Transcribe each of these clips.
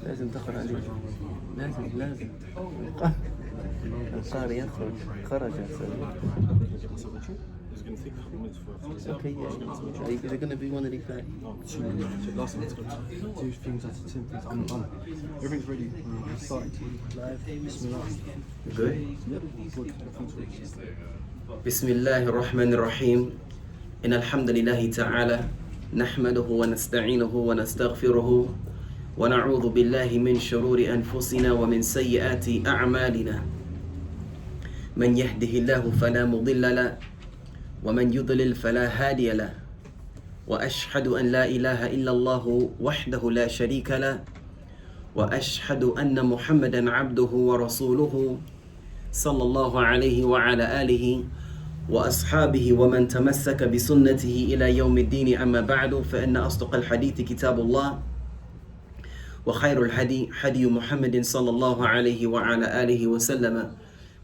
لازم تقرأ عليه. لازم القارئ يخرج. خرج يا okay, yeah. Is it going to be one of these guys? Last one, two things at the same place. I'm everything's ready. We're starting live. Bismillah. Good? Yep, good. بسم الله الرحمن الرحيم إن الحمد لله تعالى نحمده ونستعينه ونستغفره ونعوذ بالله من شرور أنفسنا ومن سيئات أعمالنا من يهده الله فلا مضل له ومن يضلل فلا هادي له وأشهد أن لا إله إلا الله وحده لا شريك له وأشهد أن محمدا عبده ورسوله صلى الله عليه وعلى آله وأصحابه ومن تمسك بسنته إلى يوم الدين. أما بعد فإن أصدق الحديث كتاب الله وخير الهدي هدي محمد صلى الله عليه وعلى آله وسلم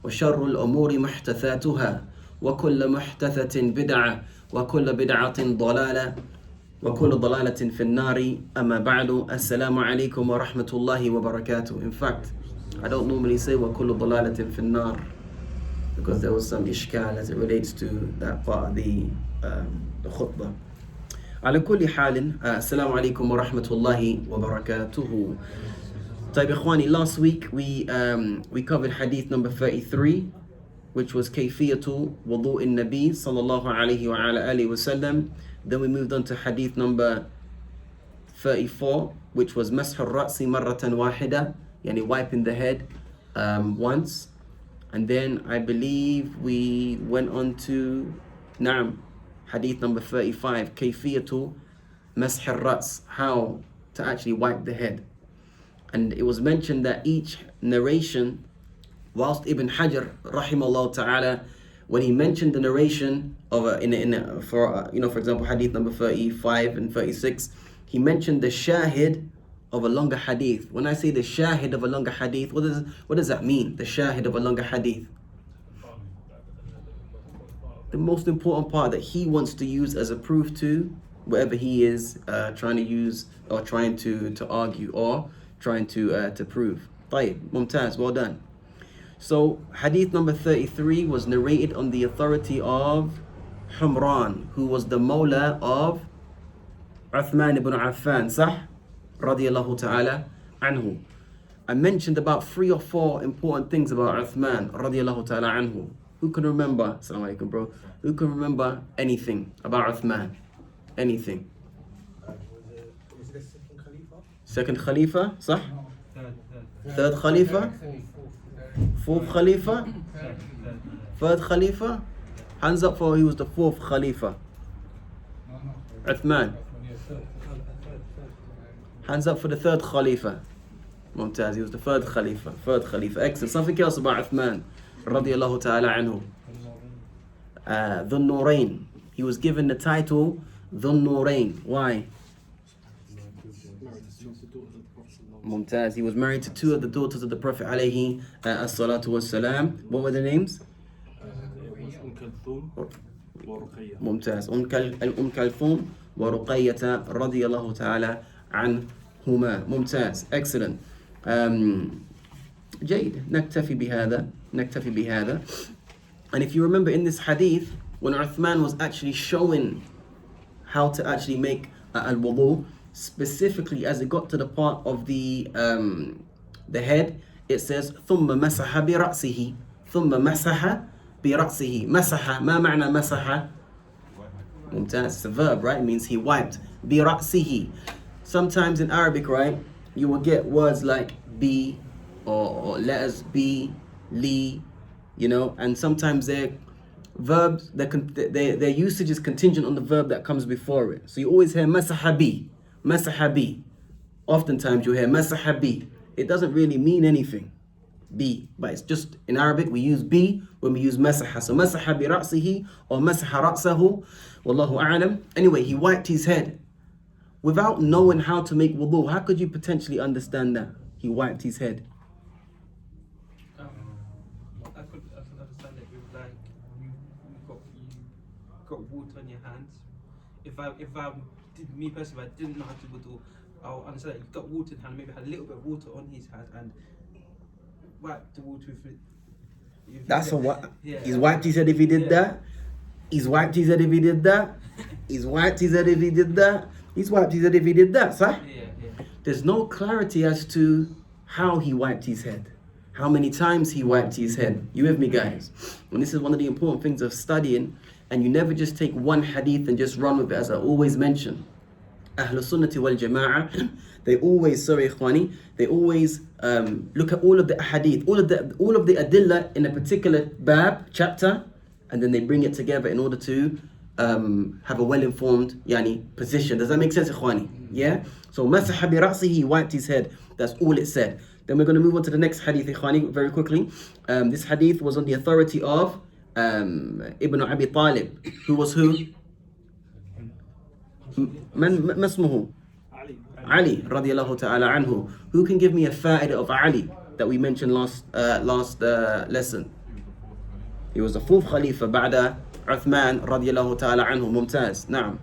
وشر الأمور محدثاتها وكل محدثة بدعة وكل بدعة ضلالة وكل ضلالة في النار. أما بعد السلام عليكم ورحمة الله وبركاته. In fact, I don't normally say وكل ضلالة في النار because there was some ishkal as it relates to that part of the khutbah. على كل حال السلام عليكم ورحمة الله وبركاته. طيب إخواني, last week we covered hadith number 33, which was كيفية وضوء النبي صلى الله عليه وعلى آله وسلم. Then we moved on to hadith number 34, which was مسح الرأس مرة واحدة, يعني wiping the head once. And then I believe we went on to hadith number 35, كيفية مسح الرأس, how to actually wipe the head. And it was mentioned that each narration, whilst Ibn Hajar rahimahullah ta'ala, when he mentioned the narration of for example hadith number 35 and 36, he mentioned the shahid of a longer hadith. When I say the shahid of a longer hadith, what does that mean? The shahid of a longer hadith, the most important part that he wants to use as a proof to whatever he is trying to use or trying to argue or trying to prove. طيب, mumtaz, well done. So hadith number 33 was narrated on the authority of Humran, who was the mawla of Uthman ibn Affan, صح? Radiyallahu ta'ala anhu. I mentioned about 3 or 4 important things about Uthman radiyallahu ta'ala anhu. Who can remember? Assalamu alaikum, bro. Who can remember anything about Uthman? Anything? Was it the second Khalifa? Second Khalifa, صح? Third Khalifa? Fourth Khalifa? Third Khalifa? Hands up for he was the 4th Khalifa. Uthman. Hands up for the 3rd Khalifa. Mumtaz, he was the 3rd Khalifa. 3rd Khalifa. Excellent. Something else about Uthman radiyallahu ta'ala anhu. Dhun Nurayn. He was given the title Dhun Nurayn. Why? Mumtaz. He was married to 2 of the daughters of the Prophet alayhi as-salatu was-salam. What were the names? Mumtaz. Kulthum wa Ruqayyah radiyallahu ta'ala عنهما. ممتاز. Excellent. جيد. نكتفي بهذا. And if you remember in this hadith, when Uthman was actually showing how to actually make al-wudu, specifically as it got to the part of the head, it says ثم مسح برأسه. ثم مسح برأسه. مسح, ما معنى مسح? ممتاز. It's a verb, right? It means he wiped. برأسه. Sometimes in Arabic, right, you will get words like be or letters be, li, and sometimes they're verbs, their usage is contingent on the verb that comes before it. So you always hear masahabi. Oftentimes you hear masahabi. It doesn't really mean anything, be, but it's just in Arabic we use be when we use masaha. So masaha bi ra'sihi or masaha ra'sahu, wallahu a'lam. Anyway, he wiped his head. Without knowing how to make wudu, how could you potentially understand that? He wiped his head. I could understand it with like you got water on your hands. If I me personally, if I didn't know how to wudu, I'll understand that you've got water in hand, maybe had a little bit of water on his hand and wipe the water with it. That's a what? Yeah. He's wiped his head if he did that. He's wiped his head if he did that. He's wiped his head if he did that. He's wiped his head if he did that, sir. Yeah. There's no clarity as to how he wiped his head. How many times he wiped his head. You with me, guys? And this is one of the important things of studying. And you never just take one hadith and just run with it, as I always mention. Ahlul Sunnati wal Jama'ah, they always, they always look at all of the hadith, all of the adillah in a particular bab, chapter, and then they bring it together in order to have a well-informed position. Does that make sense, ikhwani? Yeah? So, masaha bi ra'sihi, he wiped his head. That's all it said. Then we're going to move on to the next hadith, ikhwani, very quickly. This hadith was on the authority of Ibn Abi Talib, who was who? Man masmuhu? Ali radiyallahu ta'ala anhu. Who can give me a fa'idah of Ali that we mentioned last lesson? He was the fourth Khalifa ba'da Uthman radiyallahu ta'ala anhu. Mumtaz. Naam.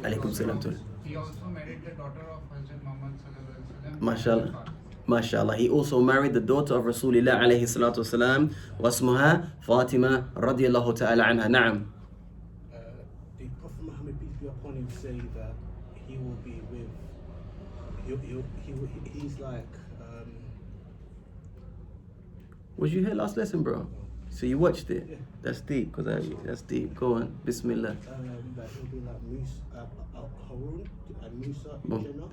Alaykum salam. He also married the daughter of Hazrat Muhammad sallallahu alaihi wasallam. MashaAllah. MashaAllah. He also married the daughter of Rasulullah alayhi salatu wasalam. Wasmuha Fatima radiyallahu ta'ala anha. Naam. The Prophet Muhammad, peace be upon him, say that he will be with. He's like. Was you here last lesson, bro? So you watched it? Yeah. That's deep, that's deep. Go on. Bismillah. That he'll be like Musa, Harun, and Musa in Jannah.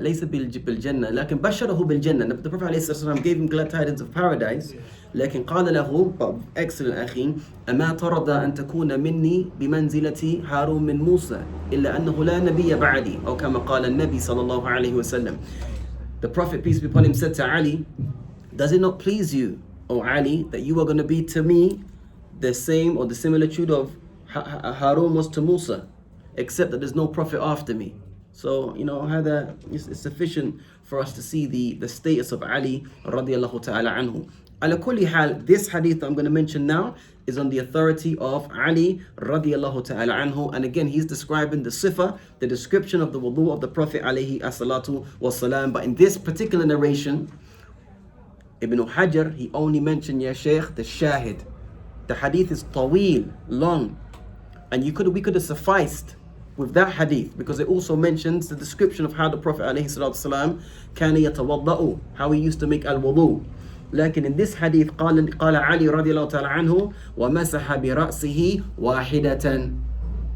ليس بالجنة لكن بشره بالجنة. The Prophet عليه الصلاة والسلام gave him glad tidings of paradise. لكن قال له, excellent أخي, أما ترضى أن تكون مني بمنزلة هارون من موسى إلا أنه لا نبي بعدي أو كما قال النبي صلى الله عليه وسلم. The Prophet, peace be upon him, said to Ali, does it not please you, O Ali, that you are going to be to me the same or the similitude of Harun was to Musa, except that there's no prophet after me? So, it's sufficient for us to see the status of Ali radiallahu ta'ala anhu. Ala kulli hal, this hadith I'm going to mention now is on the authority of Ali radiallahu ta'ala anhu. And again, he's describing the sifa, the description of the wudu of the Prophet alayhi as-salatu was-salam. But in this particular narration, Ibn Hajar, he only mentioned, ya Shaykh, the shahid. The hadith is taweel, long. And we could have sufficed with that hadith, because it also mentions the description of how the Prophet ﷺ kana yatawadda'u, how he used to make al-wudu. لكن in this hadith قال علي رضي الله تعالى عنه ومسح برأسه واحدة.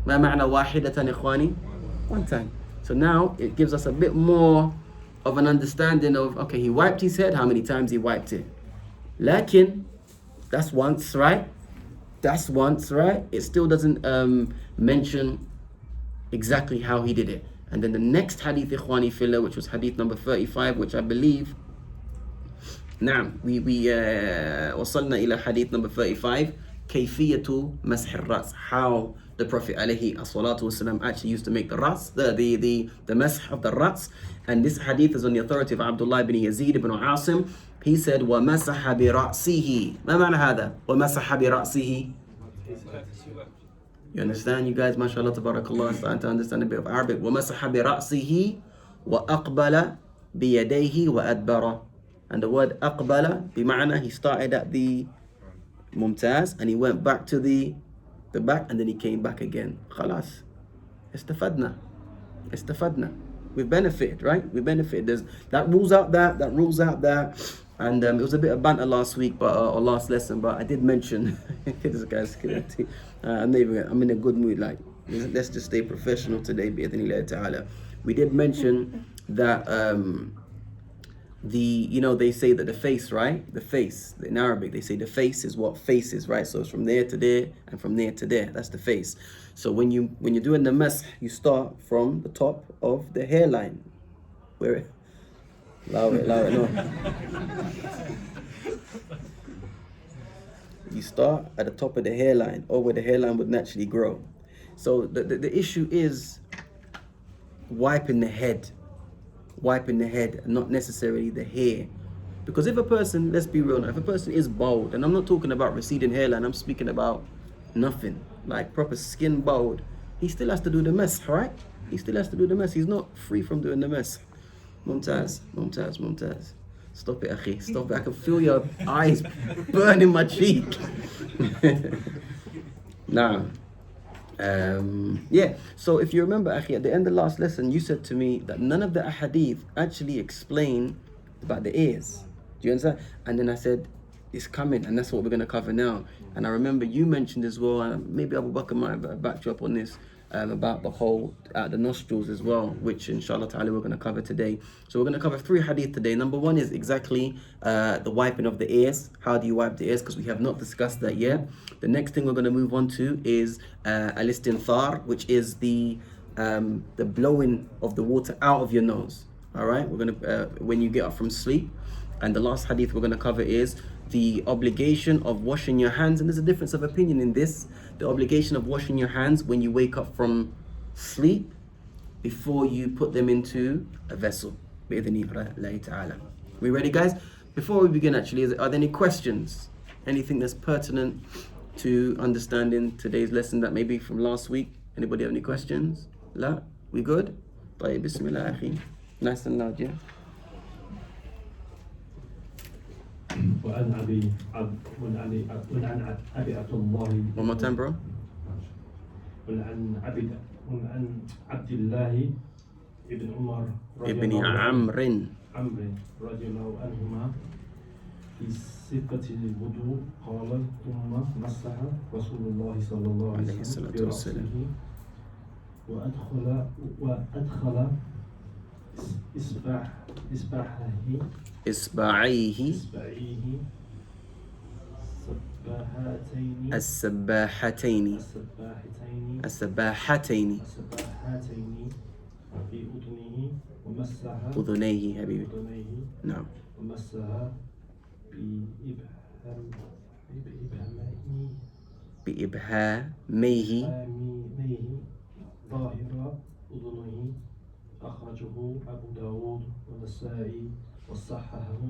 ما معنى واحدة إخواني? One time. So now it gives us a bit more of an understanding of, okay, he wiped his head, how many times he wiped it. لكن that's once, right? That's once, right? It still doesn't mention exactly how he did it. And then the next hadith, ikhwani fillah, which was hadith number 35, which I believe, نعم, we وصلنا إلى hadith number 35, كيفية مسح الرأس, how the Prophet عليه الصلاة والسلام actually used to make the ras, the masah of the ras. And this hadith is on the authority of Abdullah ibn Yazid ibn Asim. He said, وَمَسَحَ بِرَأْسِهِ. ما معنى هذا؟ وَمَسَحَ بِرَأْسِهِ. You understand, you guys? MashaAllah, tabarakallah, starting to understand a bit of Arabic. وَمَسَحَ بِرَأْسِهِ وَأَقْبَلَ بِيَدَيْهِ وَأَدْبَرَ. And the word أقبل بمعنى he started at the Mumtaz and he went back to the back and then he came back again. خلاص. استفدنا. We benefited, right? We benefited. That rules out that. And it was a bit of banter last week, or last lesson, but I did mention this guy's I'm in a good mood. Like, let's just stay professional today, bi'idhnillah ta'ala. We did mention that they say that the face, right? The face, in Arabic, they say the face is what faces, right? So it's from there to there and from there to there. That's the face. So when you're doing the mash, you start from the top of the hairline. Where? Allow it, no. You start at the top of the hairline, or where the hairline would naturally grow. So the issue is wiping the head, not necessarily the hair. Because if a person, let's be real now, if a person is bald, and I'm not talking about receding hairline, I'm speaking about nothing. like proper skin bald, he still has to do the mess, right? He still has to do the mess. He's not free from doing the mess. Mumtaz. Stop it, akhi. Stop it. I can feel your eyes burning my cheek. Now, yeah. So if you remember, akhi, at the end of the last lesson, you said to me that none of the ahadith actually explain about the ears. Do you understand? And then I said, it's coming, and that's what we're going to cover now. And I remember you mentioned as well, and maybe Abu Bakr might have backed you up on this, about the whole, the nostrils as well, which inshallah ta'ala we're going to cover today. So we're going to cover 3 hadith today. Number 1 is exactly the wiping of the ears. How do you wipe the ears? Because we have not discussed that yet. The next thing we're going to move on to is al-istinthar, which is the blowing of the water out of your nose. All right, we're going to, when you get up from sleep. And the last hadith we're going to cover is the obligation of washing your hands. And there's a difference of opinion in this. The obligation of washing your hands when you wake up from sleep before you put them into a vessel. We ready, guys? Before we begin, actually, are there any questions? Anything that's pertinent to understanding today's lesson that maybe from last week? Anybody have any questions? La? We good? طيب, bismillah, akhi. Nice and loud, yeah? وعن أبي عبد الله. One more time, bro. وعن عبد الله ابن عمر ابن عمرو رضي الله عنهما في صفة الوضوء قال ثم مسح رسول الله صلى الله عليه وسلم برأسه وأدخل إصبعيه السباحتين في أذنه ومسح أذنيه حبيبي. نعم. ومسح بإبهاميه ظاهر أذنه أخرجه أبو داود والنسائي وصححه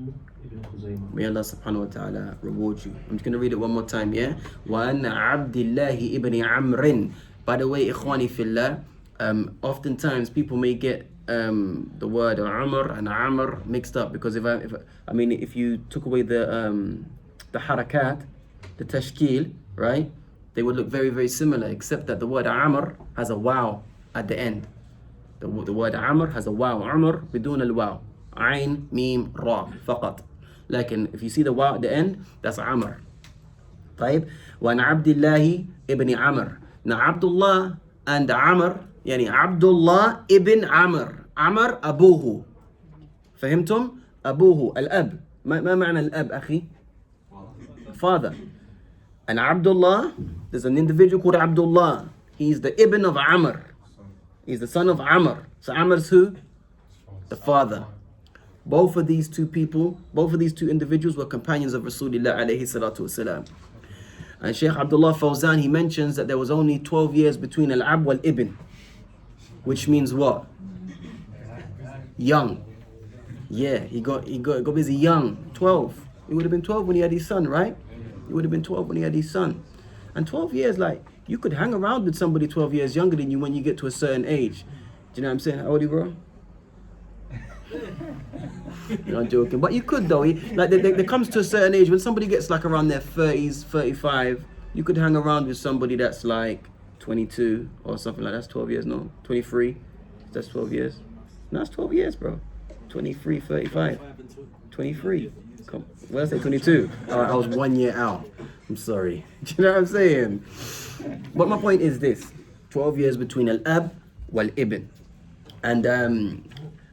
ابن خزيمة. May Allah subhanahu wa ta'ala reward you. I'm just going to read it one more time, yeah? وَأَنَّ عَبْدِ اللَّهِ إِبْنِ عَمْرٍ. By the way, ikhwani fillah, oftentimes people may get the word Umar and Amr mixed up, because if you took away the harakat, the tashkil, right, they would look very, very similar, except that the word Amr has a waw at the end. The word Amr has a waw. Umar بدون الواو. Ain, Mim, Ra, فقط. لكن if you see the waw at the end, that's Amr. طيب. وعن عبد الله ابن عمر. Now Abdullah and Amr, يعني Abdullah ibn Amr. Amr أبوه. فهمتم؟ أبوه الأب. ما معنى الأب أخي؟ Father. And Abdullah, there's an individual called Abdullah. He's the ibn of Amr. He's the son of Amr. So Amr is who? The father. Both of these two individuals were companions of Rasulullah alayhi salatu wasalam. And Shaykh Abdullah Fawzan, he mentions that there was only 12 years between al-ab wal-ibn, which means what? Young. Yeah, he got busy young. 12. He would have been 12 when he had his son, right? He would have been 12 when he had his son. And 12 years, like, you could hang around with somebody 12 years younger than you when you get to a certain age. Do you know what I'm saying? How old are you, bro? You're not joking. But you could, though. Like, there comes to a certain age when somebody gets like around their 30s, 35, you could hang around with somebody that's like 22 or something like that. That's 12 years, no? 23? That's 12 years. No, that's 12 years, bro. 23, 35. 23. Come, what did I say, 22? All right, I was 1 year out. I'm sorry. Do you know what I'm saying? But my point is this. 12 years between al-ab wal-ibn. And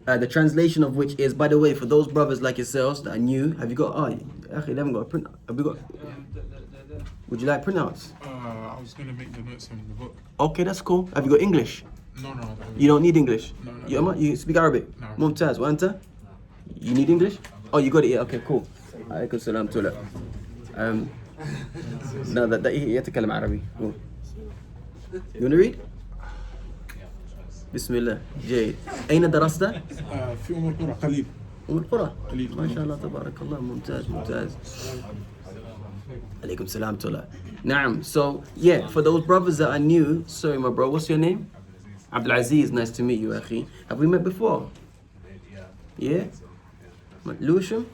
the translation of which is, by the way, for those brothers like yourselves that are new, have you got, actually, they haven't got a print. Have you got? Would you like printouts? I was going to make the notes in the book. Okay, that's cool. Have you got English? No, I don't. You don't need English? No. You speak Arabic? No. Mumtaz, wa anta? You need English? Oh, you got it, yeah, okay, cool. Alaykum salam tula. No, that يتكلم عربي. You want to read? بسم الله. جيد. أين درست؟ في أم القرى قليل. أم القرى. قليل. ما شاء الله تبارك الله. ممتاز. Alaikum salam tula. Naam. So, yeah, for those brothers that are new, sorry, my bro, what's your name? Abdul Aziz, nice to meet you, Akhi. Have we met before? Yeah? Lewisham?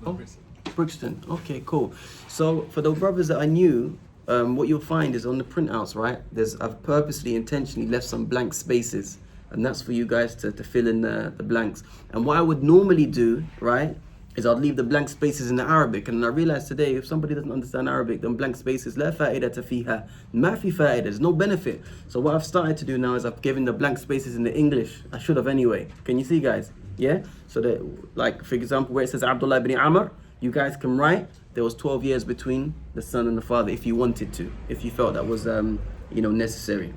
Oh, Brixton. Okay, cool. So, for those brothers that are new, what you'll find is on the printouts, right? I've purposely, intentionally left some blank spaces, and that's for you guys to fill in the blanks. And what I would normally do, right, is I'd leave the blank spaces in the Arabic. And I realized today, if somebody doesn't understand Arabic, then blank spaces, لا فائدة فيها, ما في فائدة, there's no benefit. So what I've started to do now is I've given the blank spaces in the English. I should have anyway. Can you see, guys? Yeah? So that, like, for example, where it says Abdullah ibn Amr, you guys can write, there was 12 years between the son and the father, if you wanted to, if you felt that was, necessary.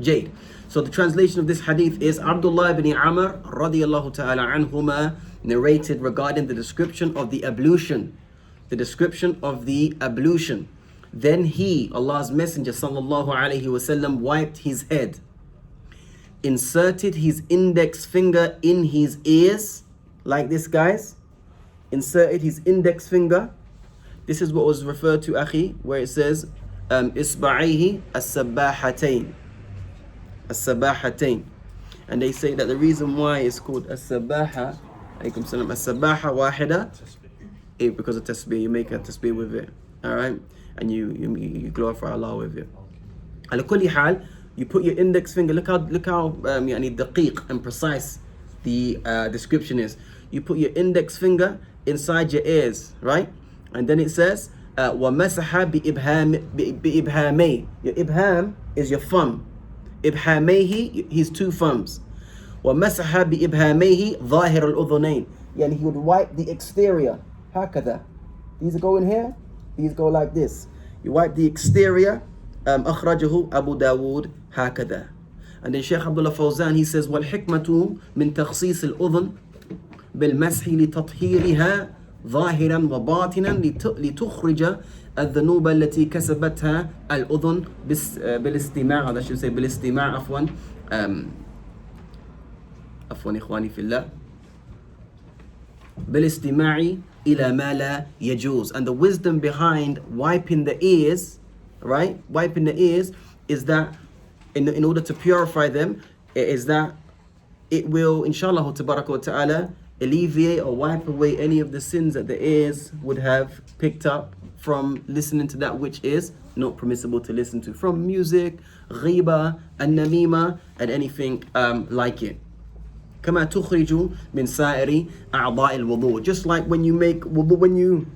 Jade. So the translation of this hadith is Abdullah ibn Amr radiyallahu ta'ala anhuma narrated regarding the description of the ablution. The description of the ablution. Then he, Allah's Messenger sallallahu alayhi wasallam, wiped his head, inserted his index finger in his ears, like this, guys. Inserted his index finger. This is what was referred to, Akhi, where it says Isba'ihi as-sabahatayn. As-sabahatayn. And they say that the reason why it's called as-sabaha, alaykum salam, as-sabaha wahida, because of tasbih, you make a tasbih with it, all right, and you glorify Allah with it. Ala kulli hal, you put your index finger. Look how yani daqiq and precise the description is. You put your index finger inside your ears, right, and then it says وَمَسَحَ بِإِبْهَامَيْ. Your ibham is your thumb. إبهاميه, his two thumbs. وَمَسَحَ بِإِبْهَامَيْهِ ظَاهِرَ الْأُذُنَيْن. Yani he would wipe the exterior. هكذا. These go in here, these go like this. You wipe the exterior. أخرجه أبو داود هكذا. And then Shaykh Abdullah Fawzan, he says وَالْحِكْمَةُ مِنْ تَخْصِيصِ الْأُذُنِ بِالْمَسْحِ لِتَطْهِيرِهَا ظاهرا وباطنا لتخرج الذنوب التي كسبتها الأذن بالاستماع. I should say بالاستماع عفوا إخواني في الله بالاستماع إلى ما لا يجوز. And the wisdom behind wiping the ears, right? Wiping the ears is that in order to purify them, is that it will, inshallah tabaraka wa ta'ala, alleviate or wipe away any of the sins that the ears would have picked up from listening to that which is not permissible to listen to, from music, ghiba, and namima, and anything like it. كما تخرج من سائر أعضاء الوضوء. Just like when you make wudu, when you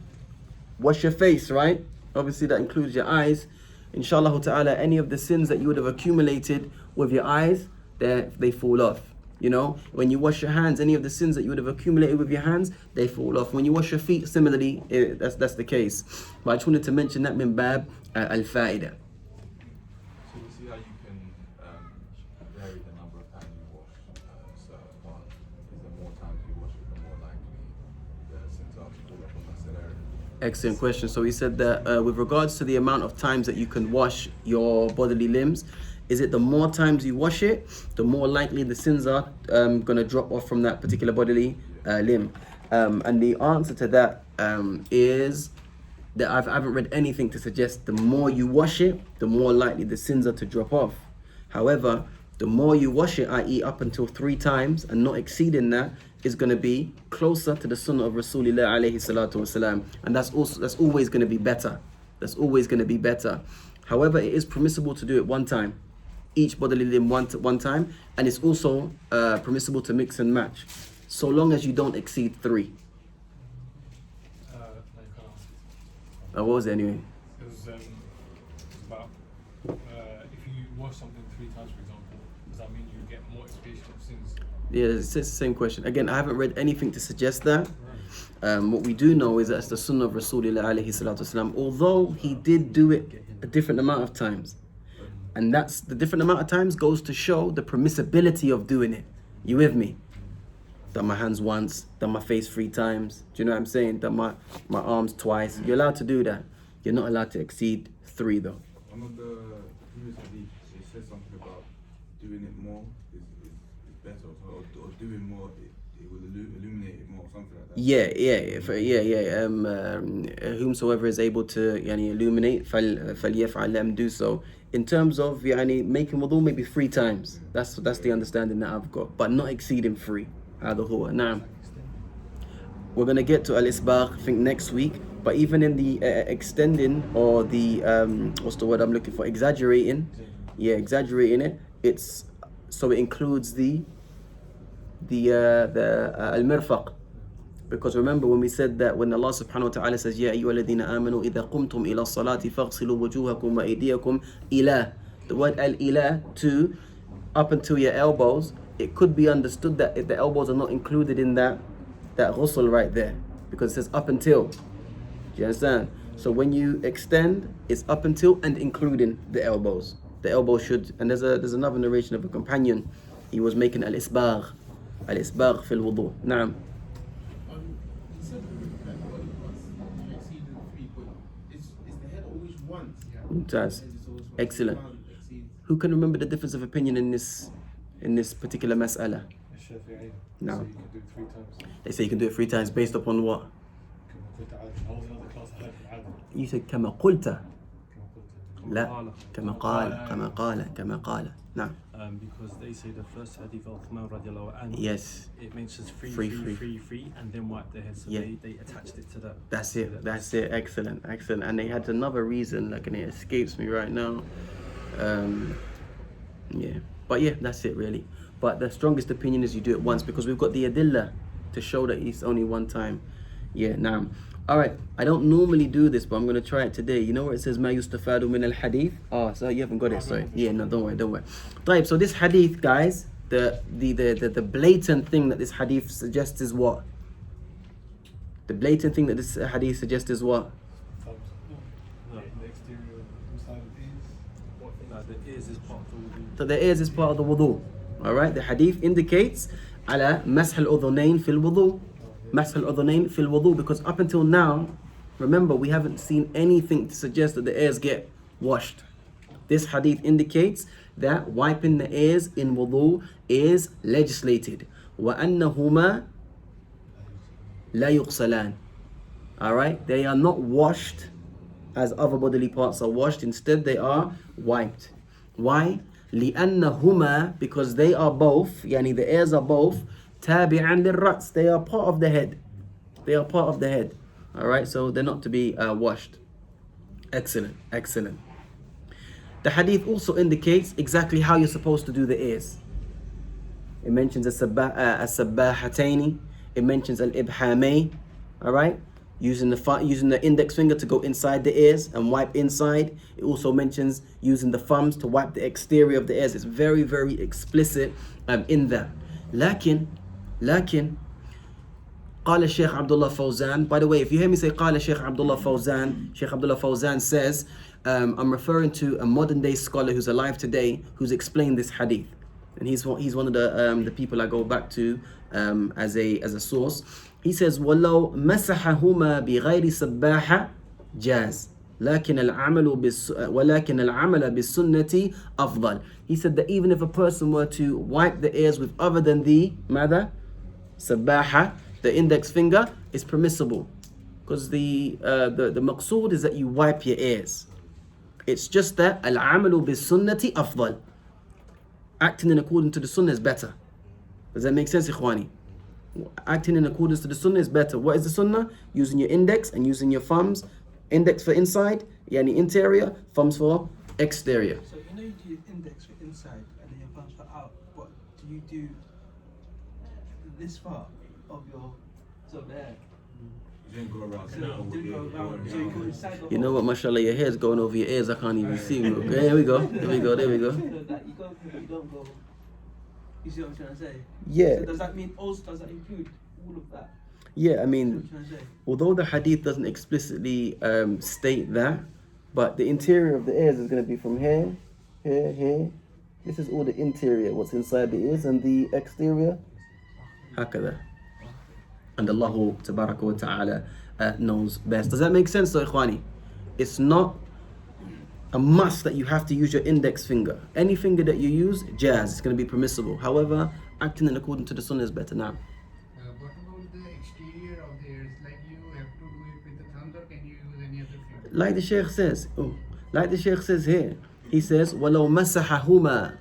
wash your face, right? Obviously that includes your eyes. Inshallah ta'ala, any of the sins that you would have accumulated with your eyes, they fall off. You know, when you wash your hands, any of the sins that you would have accumulated with your hands, they fall off. When you wash your feet, similarly, that's the case. But I just wanted to mention that min bab al-fa'ida. So we see how you can vary the number of times you wash certain parts. Is there more times you wash it, the more likely the sins are to fall off on that area? Excellent question. So he said that with regards to the amount of times that you can wash your bodily limbs, is it the more times you wash it, the more likely the sins are going to drop off from that particular bodily limb? And the answer to that is that I haven't read anything to suggest the more you wash it, the more likely the sins are to drop off. However, the more you wash it, i.e. up until 3 times and not exceeding that, is going to be closer to the sunnah of Rasulullah alayhi salatu wasalam. And that's always going to be better. That's always going to be better. However, it is permissible to do it one time. Each bodily limb one time, and it's also permissible to mix and match, so long as you don't exceed 3. What was it anyway? It was about if you wash something 3 times, for example, does that mean you get more expiation of sins? Yeah, it's the same question. Again, I haven't read anything to suggest that. What we do know is that's the sunnah of Rasulullah alayhi salatu wasalam, although he did do it a different amount of times. And that's the different amount of times goes to show the permissibility of doing it. You with me? Done my hands once, done my face 3 times. Do you know what I'm saying? Done my arms twice. You're allowed to do that. You're not allowed to exceed 3 though. One of the previous hadith, it says something about doing it more is better, or doing more, it would illuminate it more, something like that. Whomsoever is able to illuminate, فَلْيَفْعَلْ, let him do so. In terms of making wudu, maybe 3 times. That's the understanding that I've got, but not exceeding 3. هذا هو. نعم. We're going to get to al-isbagh, I think, next week. But even in the extending, or the what's the word I'm looking for? Exaggerating. Yeah, exaggerating it. It includes the al-mirfaq. Because remember when we said that when Allah subhanahu wa ta'ala says, Ya ayyuhalladhina amanu idha qumtum ila salati faghsilu wujuhakum wa aydiyakum ila. The word al-ila, to, up until your elbows, it could be understood that if the elbows are not included in that ghusl right there, because it says up until. Do you understand? So when you extend, it's up until and including the elbows. The elbow should, and there's another narration of a companion. He was making al-isbagh fil wudu. Naam. You said that body parts you exceeded 3 points. Is the head always once? Mumtaz. Excellent. Who can remember the difference of opinion in this particular mas'ala? No. So you can do it 3 times. They say you can do it 3 times based upon what? I was another class I heard from Adam. You said كما قلت. لا كما كما قال. نعم. Because they say the first hadith of al-Marām radiallahu anhu, Yes. it mentions Free. free, and then wipe their head. So Yeah. they attached it to that. That's it. Excellent. And they had another reason, and it escapes me right now. But that's it really. But the strongest opinion is you do it once, because we've got the adillah to show that it's only 1 time. Now. All right, I don't normally do this, but I'm going to try it today. You know where it says, Ma yustafadu min al-hadith? Oh, so you haven't got it, sorry. No, don't worry. Right, so this hadith, guys, the blatant thing that this hadith suggests is what? The blatant thing that this hadith suggests is what? The exterior side of the ears. The ears is part of the wudu. So the ears is part of the wudu. All right, the hadith indicates ala mash al-udhunayn fil wudu. Mash al-udhunayn fil wudu, because up until now, remember, we haven't seen anything to suggest that the ears get washed. This hadith indicates that wiping the ears in wudu is legislated. وَأَنَّهُمَا لَا يُغْسَلَانِ. All right, they are not washed as other bodily parts are washed. Instead, they are wiped. Why? لِأَنَّهُمَا, because they are both, the ears are both, تابعاً للرأس, they are part of the head. All right, so they're not to be washed. Excellent. The hadith also indicates exactly how you're supposed to do the ears. It mentions as-sabbahataini. It mentions al-ibhamay. All right, using the index finger to go inside the ears and wipe inside. It also mentions using the thumbs to wipe the exterior of the ears. It's very, very explicit in that. لكن قال الشيخ عبد الله فوزان. By the way, if you hear me say قال الشيخ عبد الله فوزان, Sheikh Abdullah Fawzan says, I'm referring to a modern day scholar who's alive today who's explained this hadith, and he's one of the people I go back to as a source. He says وَلَوْ مَسَحَهُمَا بِغَيْرِ سَبَّاحَ جَازٍ ولكن العمل بالسنة أفضل. He said that even if a person were to wipe the ears with other than the ماذا? Sabaha, the index finger, is permissible, because the maqsood is that you wipe your ears. It's just that al-amalu bis-sunnati afdal. Acting in accordance to the sunnah is better. Does that make sense, ikhwani? Acting in accordance to the sunnah is better. What is the sunnah? Using your index and using your thumbs. Index for inside, interior, thumbs for exterior. So you do your index for inside and then your thumbs for out, but do you do this part of your there? You didn't go around. So you go inside the You know what, mashallah, your hair's going over your ears. I can't even see you. Okay, here we go. So that you don't go. You see what I'm trying to say? Yeah. So does that include all of that? Yeah, I mean, although the hadith doesn't explicitly state that, but the interior of the ears is going to be from here. This is all the interior, what's inside the ears, and the exterior, hakada. And Allah tabaraka wa ta'ala knows best. Does that make sense, though, ikhwani? It's not a must that you have to use your index finger. Any finger that you use, jazz, it's going to be permissible. However, acting in accordance to the sunnah is better now. like the Shaykh says, here, he says, وَلَوْ مَسَحَهُمَا,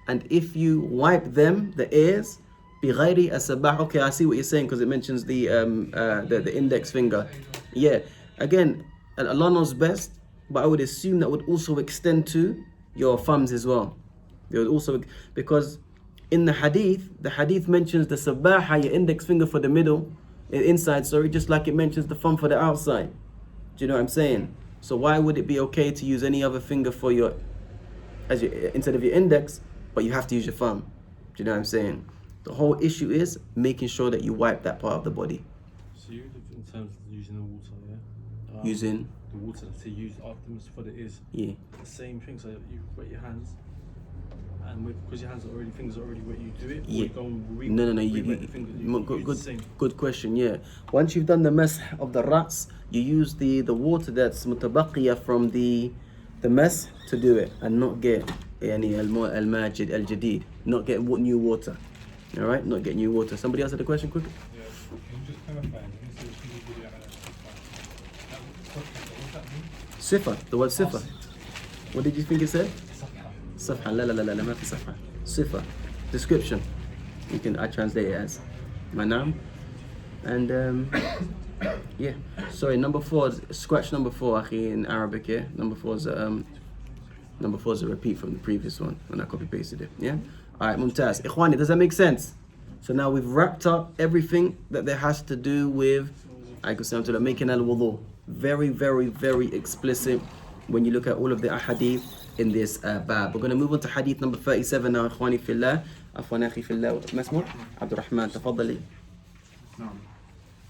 and if you wipe them, the ears, بِغَيْرِ السَّبَاحِ. Okay, I see what you're saying, because it mentions the index finger. Yeah, again, Allah knows best, but I would assume that would also extend to your thumbs as well. They would also, because in the hadith mentions the sabaha, your index finger for the middle, inside, sorry, just like it mentions the thumb for the outside. Do you know what I'm saying? So why would it be okay to use any other finger for your, instead of your index, but you have to use your thumb? Do you know what I'm saying? The whole issue is making sure that you wipe that part of the body. So you, in terms of using the water, yeah? Using? The water to use afterwards for the ears. Yeah. The same thing, so you wet your hands, and because your hands are already, fingers are already wet, you do it? Yeah. Or you go and No, good question, yeah. Once you've done the mash of the ras, you use the water that's mutabaqiya from the mash to do it, and not get any al-majid, al-jadid, not get new water. Alright, not get new water. Somebody answer the question quickly? Yeah, can you just clarify? Sifa, the word sifa. What did you think it said? Safha. La ma fi safha. Sifa, description. I translate it as manam. And yeah. Sorry, number 4. Scratch number 4, akhi, in Arabic. Yeah. Number 4 is a repeat from the previous one when I copy pasted it. Yeah. All right, mumtaz. Ikhwani, does that make sense? So now we've wrapped up everything that there has to do with making al-wudu. Very, very, very explicit when you look at all of the ahadith in this bab. We're going to move on to hadith number 37 now, ikhwani fillah. Afwan akhi fillah. Masmur? Abdul Rahman, tafadali. نعم.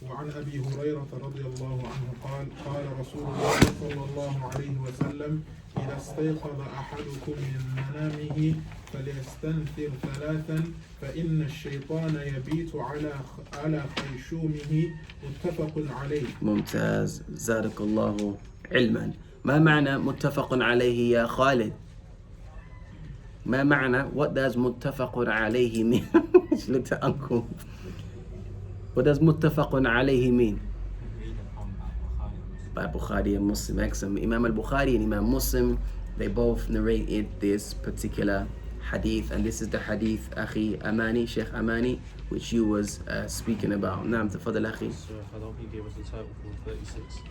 وعن أبي هريرة رضي الله عنه قال قال رسول الله صلى الله عليه وسلم إذا استيقظ أحدكم من منامه فليستنثر 3 فإن الشيطان يبيت على خيشومه متفق عليه. ممتاز، زادك الله علما. ما معنى متفق عليه يا خالد؟ ما معنى, what does متفق عليه mean? Looked at uncle. What does muttafaqun alayhi mean? By Bukhari and Muslim. Excellent. Imam al-Bukhari and Imam Muslim, they both narrated this particular hadith, and this is the hadith Akhi Amani, Sheikh Amani, which you was speaking about. Naam, tafadal Akhi. So I don't think he gave us the title for 36.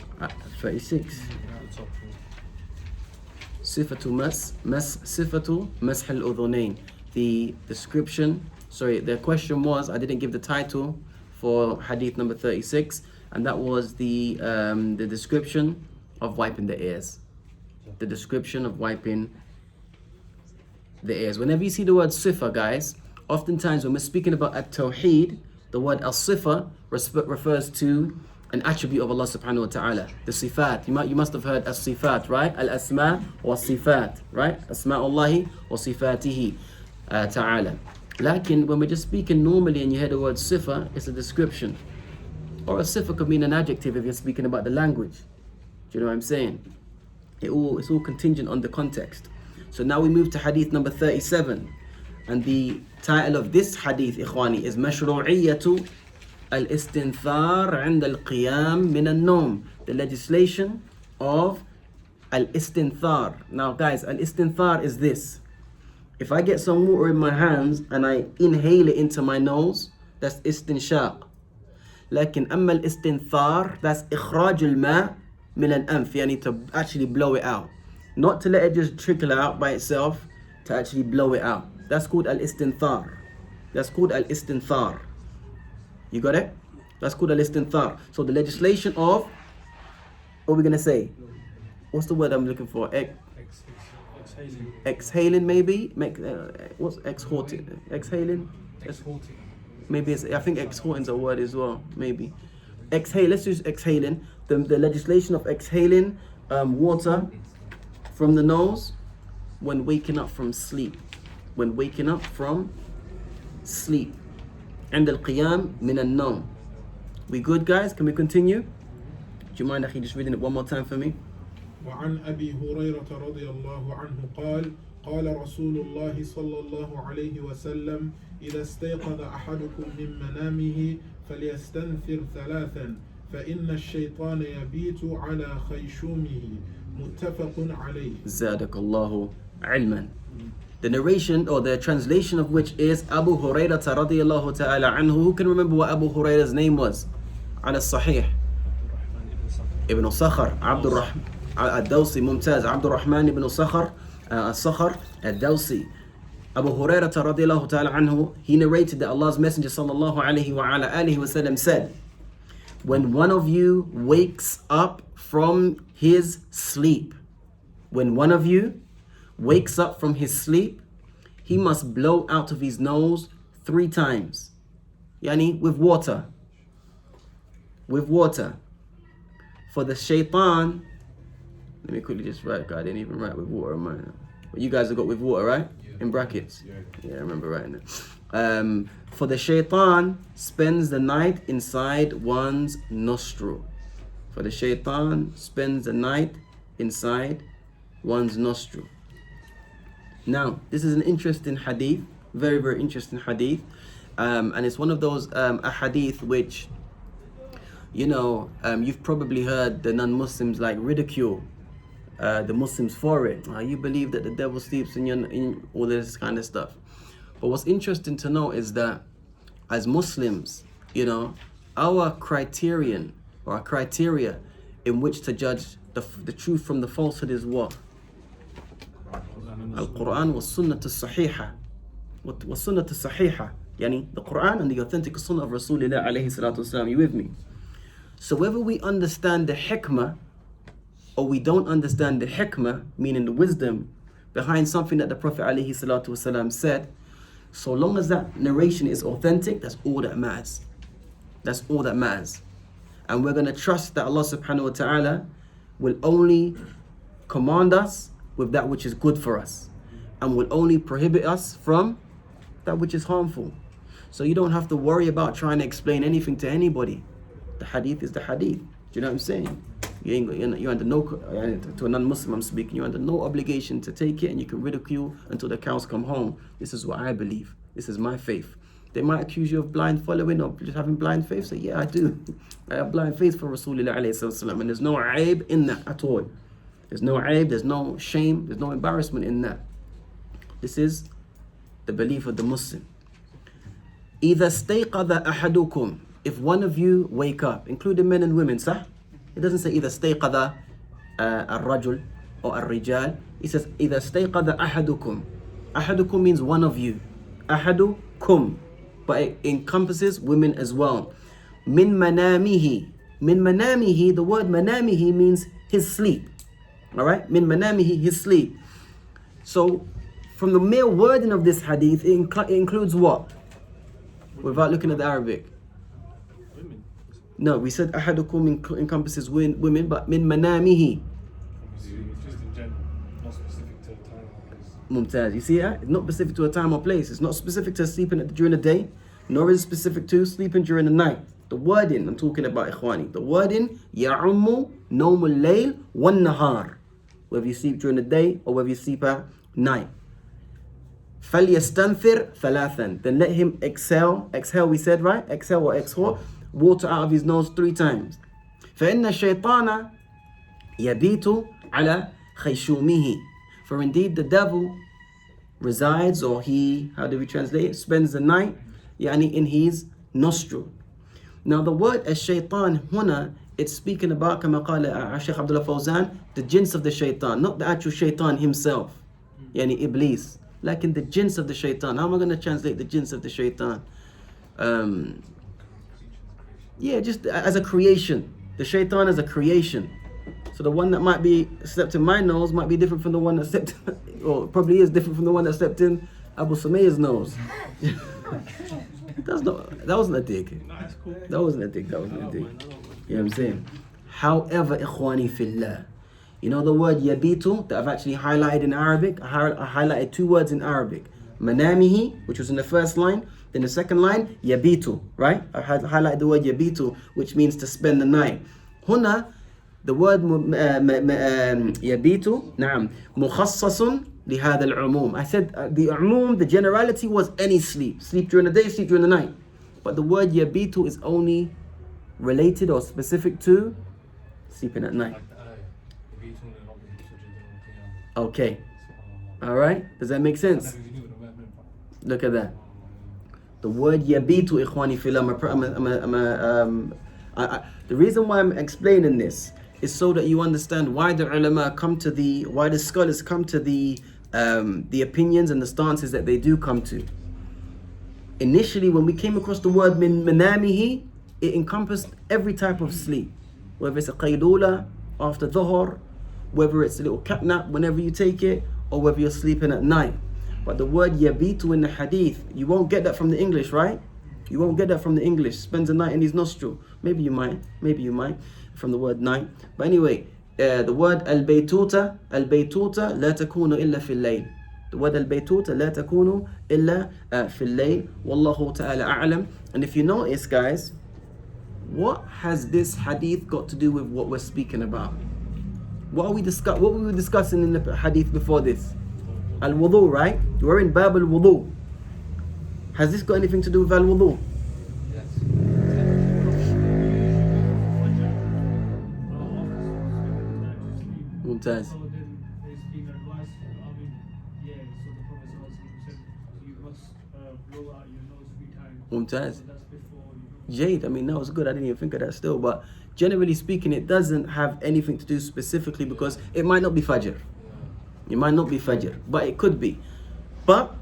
36. The top thing. Sifatu mash al-udhunayn. The description, sorry, the question was, I didn't give the title for hadith number 36, and that was the description of wiping the ears. The description of wiping the ears. Whenever you see the word sifa, guys, oftentimes when we're speaking about at-tawheed, the word al-sifa refers to an attribute of Allah subhanahu wa ta'ala. The sifat. You must have heard as-sifat, right? Al-asma wa sifat, right? Asma'ullahi wa sifatihi ta'ala. Lakin, when we're just speaking normally and you hear the word sifa, it's a description. Or a sifa could mean an adjective if you're speaking about the language. Do you know what I'm saying? It's all contingent on the context. So now we move to hadith number 37. And the title of this hadith, ikhwani, is Mashru'iyyatu al-istinthar 'inda al-qiyam min al-nawm. The legislation of al-istinthar. Now guys, al-istinthar is this. If I get some water in my hands and I inhale it into my nose, that's istinshaq. Lakin amma al-istinthar, that's ikhraj al-ma' min al-anf, yani to actually blow it out. Not to let it just trickle out by itself, to actually blow it out. That's called al-istinthar. That's called al-istinthar. You got it? That's called al-istinthar. So the legislation of, what are we going to say? What's the word I'm looking for? Exhaling, maybe? What's exhorting? Exhaling? Exhorting. Maybe I think exhorting is a word as well. Maybe. Exhale, let's use exhaling. The legislation of exhaling water from the nose when waking up from sleep. When waking up from sleep. عند القيام من النوم. We good, guys? Can we continue? Do you mind, Akhi, just reading it one more time for me? وعن أبي هريرة رضي الله عنه قال قال رسول الله صلى الله عليه وسلم إذا استيقظ أحدكم من منامه فليستنثر 3 فإن الشيطان يبيت على خيشومه متفق عليه. زادك الله علما. The narration or the translation of which is Abu Hurairah radiyallahu ta'ala anhu. Who can remember what Abu Hurairah's name was? على الصحيح ابن صخر عبد الرحمن الدوسي. ممتاز. عبد الرحمن ابن صخر الصخر الدوسي. Abu Hurairah radiyallahu ta'ala anhu, he narrated that Allah's Messenger sallallahu alayhi wa ala alihi wa sallam said, when one of you wakes up from his sleep, when one of you wakes up from his sleep, he must blow out of his nose 3 times. Yani with water. With water. For the shaitan, let me quickly just write, I didn't even write with water on mine. But you guys have got with water, right? In brackets. Yeah, I remember writing it. For the shaitan spends the night inside one's nostril. For the shaitan spends the night inside one's nostril. Now, this is an interesting hadith, very, very interesting hadith. And it's one of those hadith which, you know, you've probably heard the non-Muslims like ridicule the Muslims for it. You believe that the devil sleeps in all this kind of stuff. But what's interesting to know is that as Muslims, you know, our criterion or our criteria in which to judge the truth from the falsehood is what? Al-Quran was sunnah as-sahiha. Was sunnah as-sahiha. Yani the Quran and the authentic sunnah of Rasulullah alayhi salatu wasalam. You with me? So whether we understand the hikmah or we don't understand the hikmah, meaning the wisdom behind something that the Prophet alayhi salatu wasalam said, so long as that narration is authentic, that's all that matters. That's all that matters. And we're going to trust that Allah subhanahu wa ta'ala will only command us with that which is good for us and will only prohibit us from that which is harmful. So you don't have to worry about trying to explain anything to anybody. The hadith is the hadith. Do you know what I'm saying? You're under no, to a non-Muslim I'm speaking, you're under no obligation to take it, and you can ridicule until the cows come home. This is what I believe. This is my faith. They might accuse you of blind following or just having blind faith. So yeah, I do. I have blind faith for Rasulullah alayhi sallam, and there's no aib in that at all. There's no aib, there's no shame, there's no embarrassment in that. This is the belief of the Muslim. إِذَا اسْتَيْقَظَ أَحَدُكُمْ, if one of you wake up, including men and women, sah? It doesn't say إِذَا اسْتَيْقَظَ الرَّجُلُ or الرِّجَالِ. It says إِذَا اسْتَيْقَظَ أَحَدُكُمْ. أَحَدُكُمْ means one of you. أَحَدُكُمْ. But it encompasses women as well. مِن مَنَامِهِ. Min manamihi, the word manamihi means his sleep. Alright? Min manamihi, his sleep. So, from the mere wording of this hadith, it includes what? Without looking at the Arabic. No, we said ahadukum encompasses women, but min manamihi. Just in general, not specific to a time or place. Mumtaz, you see that? It's not specific to a time or place. It's not specific to sleeping during the day, nor is it specific to sleeping during the night. The wording, I'm talking about ikhwani. The wording, ya'ummu nawmul layl wan nahar. Whether you sleep during the day or whether you sleep at night. فَلْيَسْتَنْثِرْ ثَلَاثًا. Then let him exhale. Exhale, we said, right? Exhale or exhale. Water out of his nose 3 times. فَإِنَّ الشَّيْطَانَ يَبِيتُ عَلَى خَيْشُومِهِ. For indeed the devil resides, or he, how do we translate it? Spends the night, yani in his nostril. Now the word as-shaytan huna, it's speaking about, كما قال Shaykh Abdullah Fawzan, the jins of the shaitan, not the actual shaitan himself, yani iblis. Like in the jins of the shaitan. How am I going to translate the jins of the shaitan? Yeah, just as a creation. The shaitan as a creation. So the one that might be stepped in my nose might be different from the one that stepped, or probably is different from the one that stepped in Abu Sumayya's nose. That wasn't a dig. That wasn't a dig. You know what I'm saying? However, ikhwani fillah, you know the word yabitu that I've actually highlighted in Arabic? I highlighted 2 words in Arabic. Manamihi, which was in the first line. Then the second line, yabitu, right? I highlighted the word yabitu, which means to spend the night. Huna, the word yabitu, na'am, mukhassasun lihada al-umum. I said the umum, the generality was any sleep. Sleep during the day, sleep during the night. But the word yabitu is only related or specific to sleeping at night. Okay. Alright? Does that make sense? Look at that. The word yabitu ikhwani fillah. The reason why I'm explaining this is so that you understand why the ulama why the scholars come to the opinions and the stances that they do come to. Initially, when we came across the word min manamihi, it encompassed every type of sleep, whether it's a qaydula after dhuhr, whether it's a little cat nap whenever you take it, or whether you're sleeping at night. But the word yabitu in the hadith, you won't get that from the English, right? You won't get that from the English. Spends the night in his nostril. Maybe you might, from the word night. But anyway, the word al-baytuta la takunu illa fil layl. The word al-baytuta la takunu illa fil layl. Wallahu ta'ala a'lam. And if you notice, guys, what has this hadith got to do with what we're speaking about? What were we discussing in the hadith before this? Al-wudu, right? We're in Bab al-wudu. Has this got anything to do with al-wudu? Yes. Mumtaz. So then there's been advice, so the Prophet said you must blow out your nose 3 times. Mumtaz. So that's before you Jade, that was good. I didn't even think of that still. But generally speaking, it doesn't have anything to do specifically because it might not be Fajr. It might not be Fajr, but it could be. But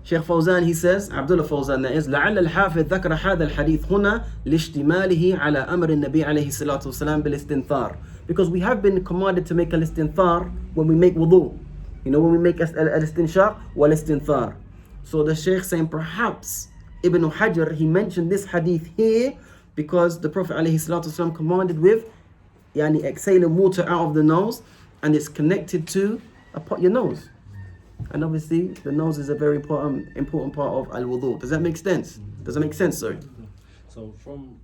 Sheikh Fawzan, he says, Abdullah Fawzan, that is, لعل الحافظ ذكر هذا الحديث هنا لاشتماله على أمر النبي عليه الصلاة والسلام بالاستنثار. Because we have been commanded to make al-istinthar when we make wudu. You know, when we make al-istinshaq wal-istinthar. So the Sheikh saying perhaps Ibn Hajar, he mentioned this hadith here because the Prophet عليه الصلاة والسلام commanded with exhaling water out of the nose, and it's connected to your nose. And obviously, the nose is a very important part of al-wudu. Does that make sense? Does that make sense, sorry? So from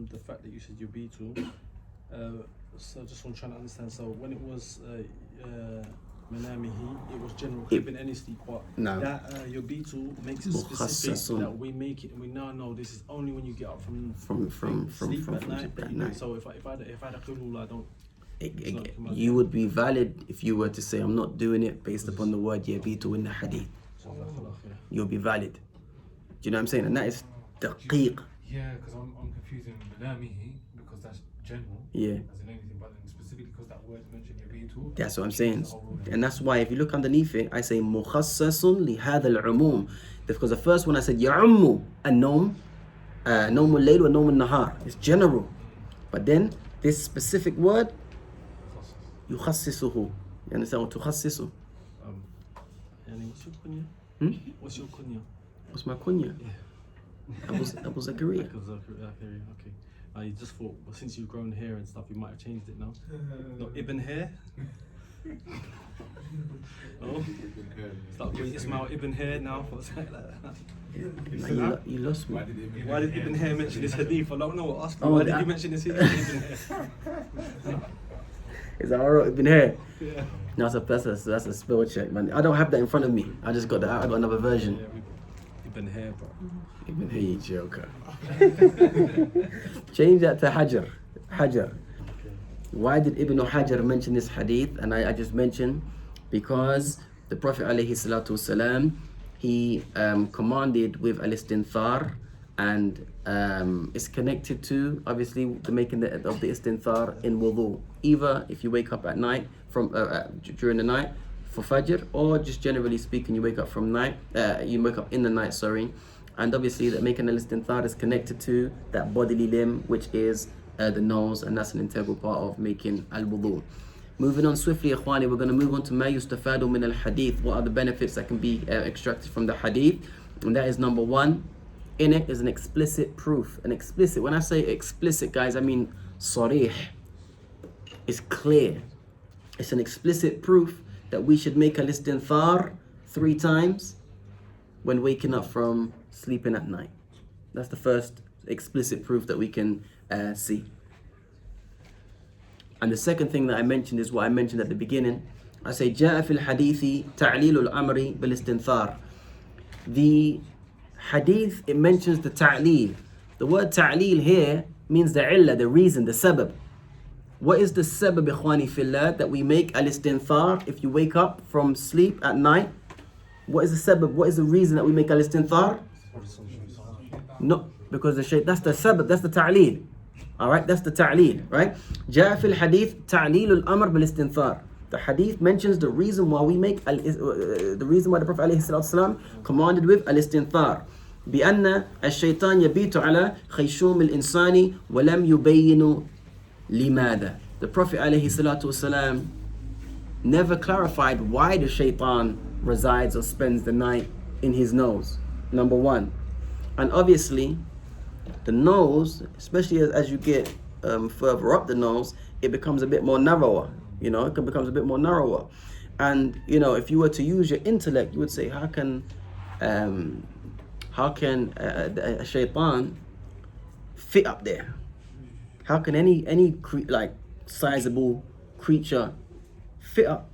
the fact that you said your B2, so just want to try to understand. So when it was manamihi, it was general, could have been any sleep, but No. that your B2 makes it specific that we make it, and we now know this is only when you get up from sleep at night. That you do. So if I had a qulul, I don't. You would be valid if you were to say, I'm not doing it based upon the word yabitu in the hadith. You'll be valid. Do you know what I'm saying? And that is daqiq. Yeah, because I'm confusing manamihi because that's general. Yeah. As in anything, but then specifically because that word mentioned yabitu. That's what I'm saying. And that's why if you look underneath it, I say mukhassasun li hadha al-umum. Because the first one I said ya'ummu an-nawm, nawm al-layl wa nawm al-nahar. It's general. But then this specific word, يخصصه. You understand what تخصصه? What's your kunya? What's your kunya? What's my kunya? Yeah. Abu Zakaria. Okay. I just thought, well, since you've grown hair and stuff, you might have changed it now. No, Ibn Hair. Oh, start calling Ismaeel Ibn Hair now. What's that like that? You lost me. Why did Ibn Hair mention this hadith? I don't know what asked me. Why did you mention this hadith, Ibn Hair? Is that alright? Ibn Hair? Yeah. No, that's a spell check, man. I don't have that in front of me. I just got that. I got another version. Ibn Hair, bro. Ibn Hair, you joker. Change that to Hajar. Hajar. Why did Ibn Hajar mention this hadith? And I just mentioned because the Prophet alayhi salatu wasalam, he commanded with al-istinthar, and it's connected to obviously the making of the istinthar in wudu. Either if you wake up at night from during the night for Fajr, or just generally speaking you wake up from night, you wake up in the night, sorry. And obviously that making al-istinthar is connected to that bodily limb, which is the nose, and that's an integral part of making al-wudu. Moving on swiftly, ikhwani, we're going to move on to ma yustafadu min al-hadith. What are the benefits that can be extracted from the hadith? And that is number 1. In it is an explicit proof. An explicit, when I say explicit, guys, I mean sarih. It's clear. It's an explicit proof that we should make al-istinthar 3 times when waking up from sleeping at night. That's the first explicit proof that we can see. And the second thing that I mentioned is what I mentioned at the beginning. I say جاء في الحديث تعليل الأمر بالاستنثار. The hadith, it mentions the ta'leel. The word ta'leel here means the illah, the reason, the sabab. What is the sabab, ikhwani fillah, that we make al-istinthar if you wake up from sleep at night? What is the sabab? What is the reason that we make al-istinthar? No, because that's the sabab, that's the ta'leel. Alright, that's the ta'leel, right? جاء في الحديث تعليل الأمر بالاستنثار. The hadith mentions the reason why we make the reason why the Prophet ﷺ commanded with al-istinthar. بأن الشيطان يبيت على خيشوم الإنسان ولم يبين لماذا. The Prophet ﷺ never clarified why the shaitan resides or spends the night in his nose. Number one. And obviously, the nose, especially as you get further up the nose, it becomes a bit more narrower. You know, it becomes a bit more narrower. And, you know, if you were to use your intellect, you would say, how can a shaitan fit up there? How can any sizable creature fit up?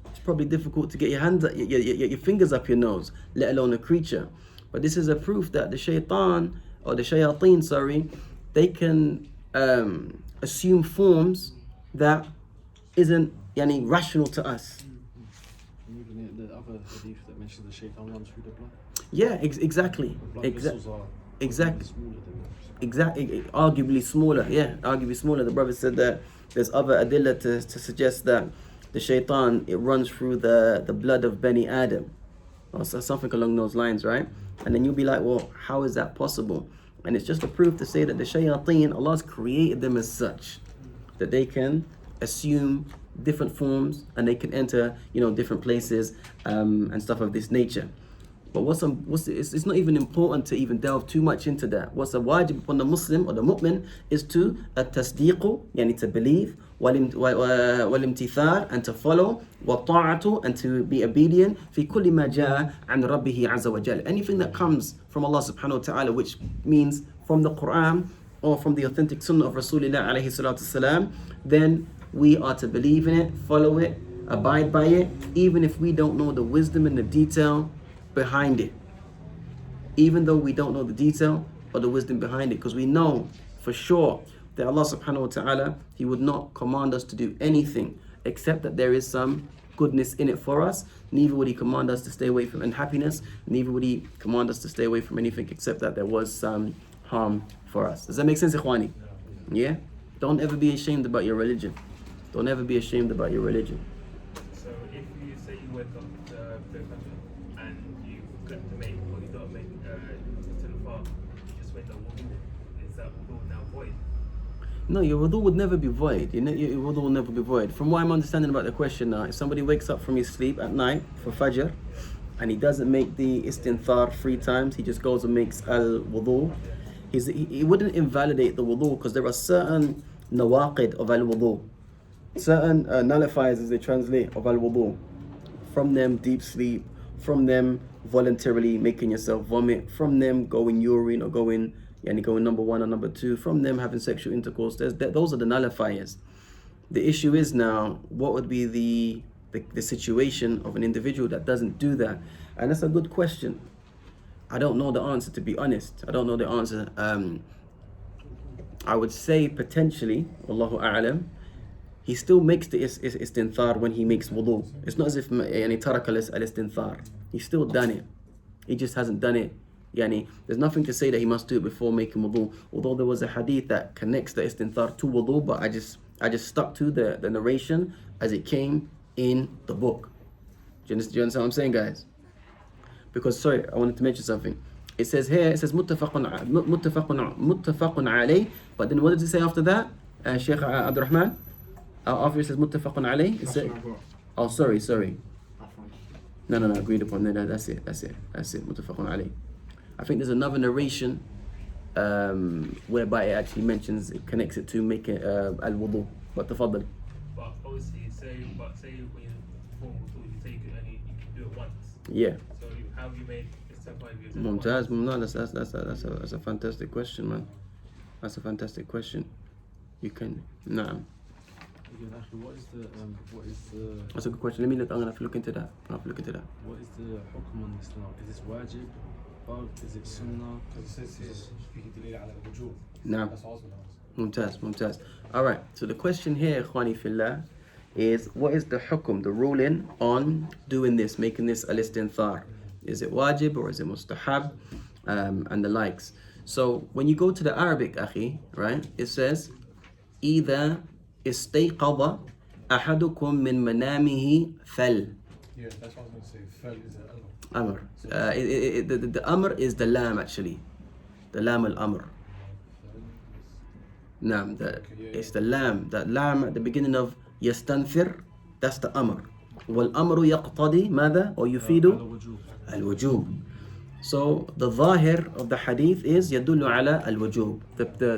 It's probably difficult to get your hands, your fingers up your nose, let alone a creature. But this is a proof that the shaitan, or the shayateen, sorry, they can assume forms that isn't rational to us. And even the other hadith that mentions the shaitan runs through the blood. Yeah, exactly. Exactly. Arguably smaller. Yeah, arguably smaller. The brother said that there's other adillah to suggest that the shaitan, it runs through the blood of Bani Adam, or something along those lines, right? And then you'll be like, well, how is that possible? And it's just a proof to say that the shayateen, Allah's created them as such that they can assume different forms and they can enter, different places and stuff of this nature. But it's not even important to even delve too much into that. What's a wajib upon the Muslim or the mu'min is to at-tasdiqu, to believe, wal-imtithal, and to follow, wa-ta'atu, and to be obedient, fi kulli ma ja'a an rabbihi azza wa jal. Anything that comes from Allah subhanahu wa ta'ala, which means from the Quran or from the authentic sunnah of Rasulullah alayhi salatu salam, then we are to believe in it, follow it, abide by it, even if we don't know the wisdom and the detail behind it. Even though we don't know the detail or the wisdom behind it, because we know for sure that Allah subhanahu wa ta'ala, He would not command us to do anything except that there is some goodness in it for us. Neither would He command us to stay away from unhappiness. Neither would He command us to stay away from anything except that there was some harm for us. Does that make sense, ikhwani? Yeah? Don't ever be ashamed about your religion. Don't ever be ashamed about your religion. So if you say you wake up the country and you got to make, or you don't make to the far, you just went the wudu, is that wudu now void? No, your wudu would never be void. Your wudu will never be void. From what I'm understanding about the question now, if somebody wakes up from his sleep at night for Fajr and he doesn't make the istinthar 3 times, he just goes and makes al-wudu, he wouldn't invalidate the wudu, because there are certain nawaqid of al-wudu, certain nullifiers, as they translate, of al-wudu. From them, deep sleep. From them, voluntarily making yourself vomit. From them, going urine or going number 1 or number 2. From them, having sexual intercourse. Those are the nullifiers. The issue is now, what would be the situation of an individual that doesn't do that? And that's a good question. I don't know the answer, to be honest. I don't know the answer. I would say potentially, Wallahu a'lam, he still makes the istinthar when he makes wudu. It's not as if taraka al-istinthar. He's still done it. He just hasn't done it. There's nothing to say that he must do it before making wudu. Although there was a hadith that connects the istinthar to wudu, but I just stuck to the narration as it came in the book. Do you understand what I'm saying, guys? Because, sorry, I wanted to mention something. It says here, muttafaqun alayh, but then what does it say after that? Sheikh Abdul Rahman? After it says muttafaqun alayh, oh, sorry. No, agreed upon. No, that's it. Muttafaqun alayh. I think there's another narration whereby it actually mentions, it connects it to making al-wudu. But tafaddal. But obviously, say when you perform wudu, you take it and you can do it once. Yeah. So how have you made this 5 years? Mumtaz, that's a fantastic question, man. That's a fantastic question. You can, nah. What is the? That's a good question. I'm gonna have to look into that. What is the hukm on this now? Is this wajib? Is it sunnah? Because it says here, speaking to Leila ala al-wujub. Nah. That's what I was going to ask. Mumtaz. Alright, so the question here, Ikhwani Fillah, is what is the hukum, the ruling on doing this, making this al-istinthar? Is it wajib or is it mustahab? And the likes. So when you go to the Arabic, akhi, right, it says, إِذَا إِسْتَيْقَظَ أَحَدُكُم مِّن مَنَامِهِ فَلْ. Yeah, that's what I was going to say. Fal is an Amr. The Amr is the lam actually. The lam al-Amr. Naam, it's the lam. That lam at the beginning of yastanfir, that's the Amr. وَالْأَمْرُ يَقْتَضِي ماذا؟ Or يُفِيدُ الوجوب. So the zahir of the hadith is يدل على الوجوب.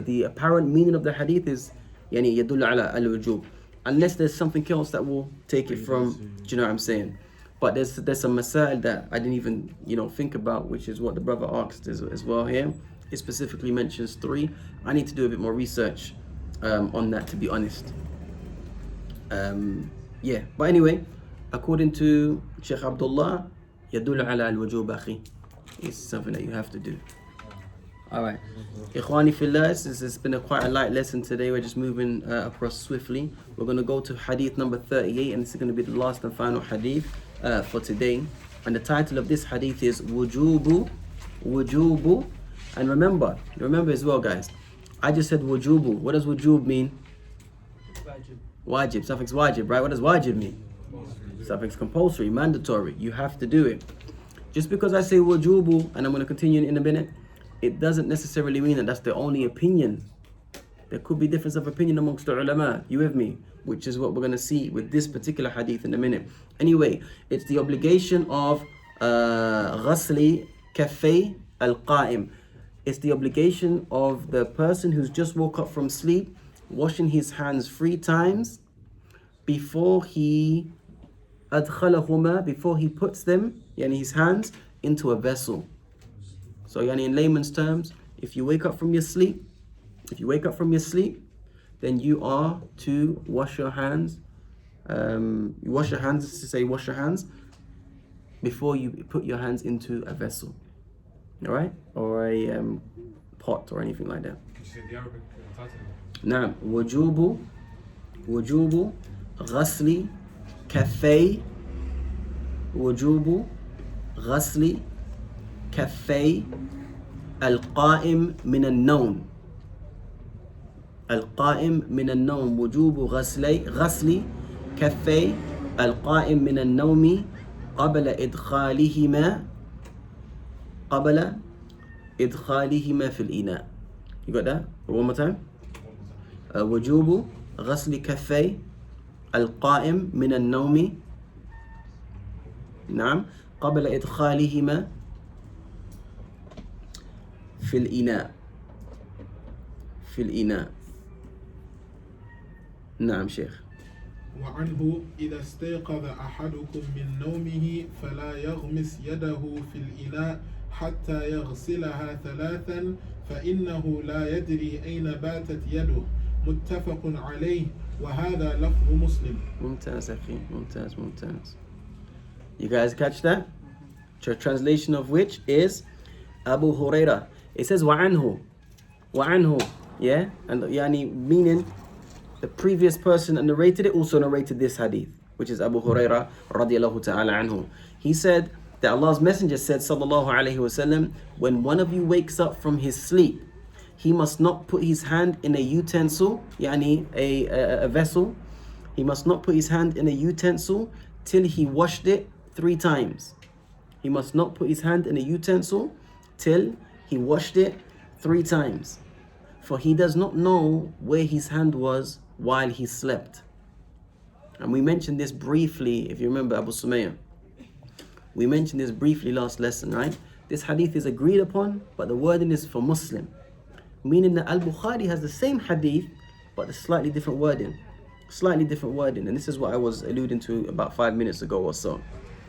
The apparent meaning of the hadith is يعني يدل على الوجوب. Unless there's something else that will take it from, do you know what I'm saying? But there's some masail that I didn't even think about, which is what the brother asked as well here. It specifically mentions 3. I need to do a bit more research on that, to be honest. Yeah, but anyway, according to Sheikh Abdullah, يدل على الوجوب أخي. It's something that you have to do. Alright, Ikhwani Fillah, it's been quite a light lesson today. We're just moving across swiftly. We're going to go to hadith number 38, and this is going to be the last and final hadith for today. And the title of this hadith is wujubu. And remember as well, guys, I just said wujubu. What does wujub mean? Wajib. Suffix wajib, right? What does wajib mean? Suffix compulsory, mandatory. You have to do it. Just because I say wujubu, and I'm going to continue in a minute, it doesn't necessarily mean that that's the only opinion. There could be difference of opinion amongst the ulama. You with me? Which is what we're going to see with this particular hadith in a minute. Anyway, it's the obligation of ghasli kaffay al-qa'im. It's the obligation of the person who's just woke up from sleep, washing his hands 3 times before he adkhalahuma, before he puts them, yani his hands, into a vessel. So yani in layman's terms, if you wake up from your sleep, then you are to wash your hands. Wash your hands before you put your hands into a vessel. Alright? Or a pot or anything like that. Can you say the Arabic title? Naam. Wujubu ghasli kaffay. Wujubu ghasli kaffay al-qa'im min al-nawm. Al-qa'im min al-nawm. Wujubu ghasli kaffay al-qa'im min al-nawmi qabla idkhalihima fil ina. You got that? One more time. وجوب غسل كفي القائم من النوم نعم قبل إدخالهما في الإناء نعم شيخ. وعنه إذا استيقظ أحدكم من نومه فلا يغمس يده في الإناء حتى يغسلها 3 فإنه لا يدري أين باتت يده. متفق عليه وهذا لفظ مسلم. ممتاز أخي, ممتاز. You guys catch that? Translation of which is Abu Huraira. It says وعنه, yeah, and yani meaning the previous person that narrated it also narrated this hadith, which is Abu Huraira radiyallahu ta'ala anhu. He said that Allah's Messenger said sallallahu alayhi wasallam, when one of you wakes up from his sleep, he must not put his hand in a utensil, yani a vessel. He must not put his hand in a utensil till he washed it 3 times. He must not put his hand in a utensil till he washed it 3 times. For he does not know where his hand was while he slept. And we mentioned this briefly, if you remember Abu Sumayya. We mentioned this briefly last lesson, right? This hadith is agreed upon, but the wording is for Muslim. Meaning that al-Bukhari has the same hadith, but a slightly different wording. And this is what I was alluding to about 5 minutes ago or so.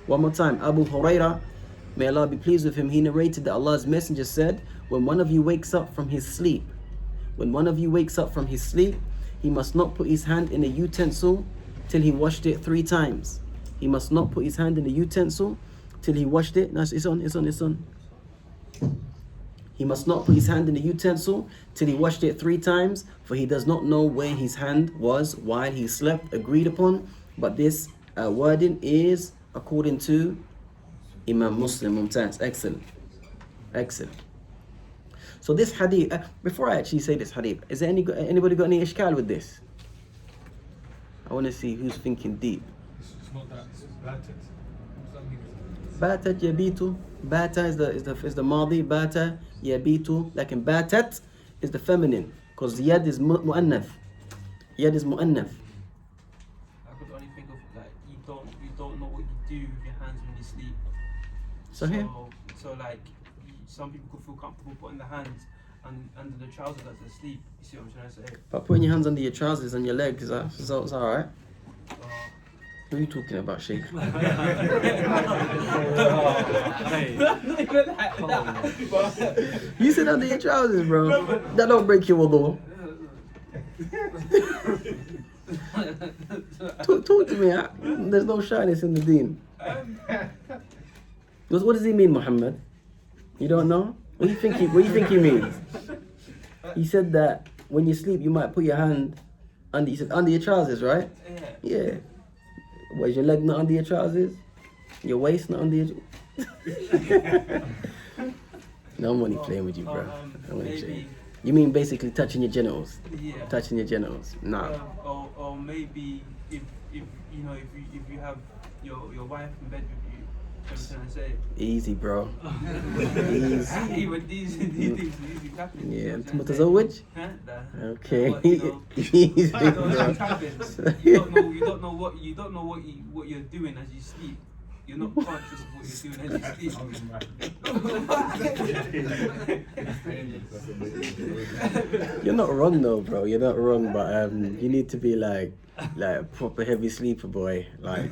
One more time. Abu Huraira, may Allah be pleased with him, he narrated that Allah's Messenger said, when one of you wakes up from his sleep, he must not put his hand in a utensil till he washed it 3 times. He must not put his hand in a utensil till he washed it. No, it's on. He must not put his hand in the utensil till he washed it 3 times, for he does not know where his hand was while he slept, agreed upon. But this wording is according to Imam Muslim. Mumtaz. Excellent. Excellent. So this hadith, before I actually say this hadith, is there anybody got any ishkal with this? I want to see who's thinking deep. It's not that, it's batat. What's that mean? Batat yabitu. Bata is the madi. Bata yabitu. Like in batat is the feminine, because yad is mu'annath. Yad is mu'annath. I could only think of like you don't know what you do with your hands when you sleep. So like some people could feel comfortable putting their hands under the trousers as they sleep. You see what I'm trying to say? But putting your hands under your trousers and your legs, is alright. Who are you talking about, Sheikh? You said under your trousers, bro. That don't break your wudu. Talk to me. There's no shyness in the deen. What does he mean, Muhammad? You don't know? What do you think he means? He said that when you sleep, you might put your hand under. He said under your trousers, right? Yeah. Was your leg not under your trousers? Your waist not under your... No, I'm only playing with you, bro. You mean basically touching your genitals? Yeah. Touching your genitals? Nah. Or maybe if you have your wife in bed with you, I'm trying to say. Easy, bro. Easy. But these things happen. Yeah. متزوج? Okay. Easy, bro. You don't know what you're doing as you sleep. You're not conscious of what you're doing as you sleep. You're not wrong though, bro. You're not wrong, but you need to be like a proper heavy sleeper, boy. Like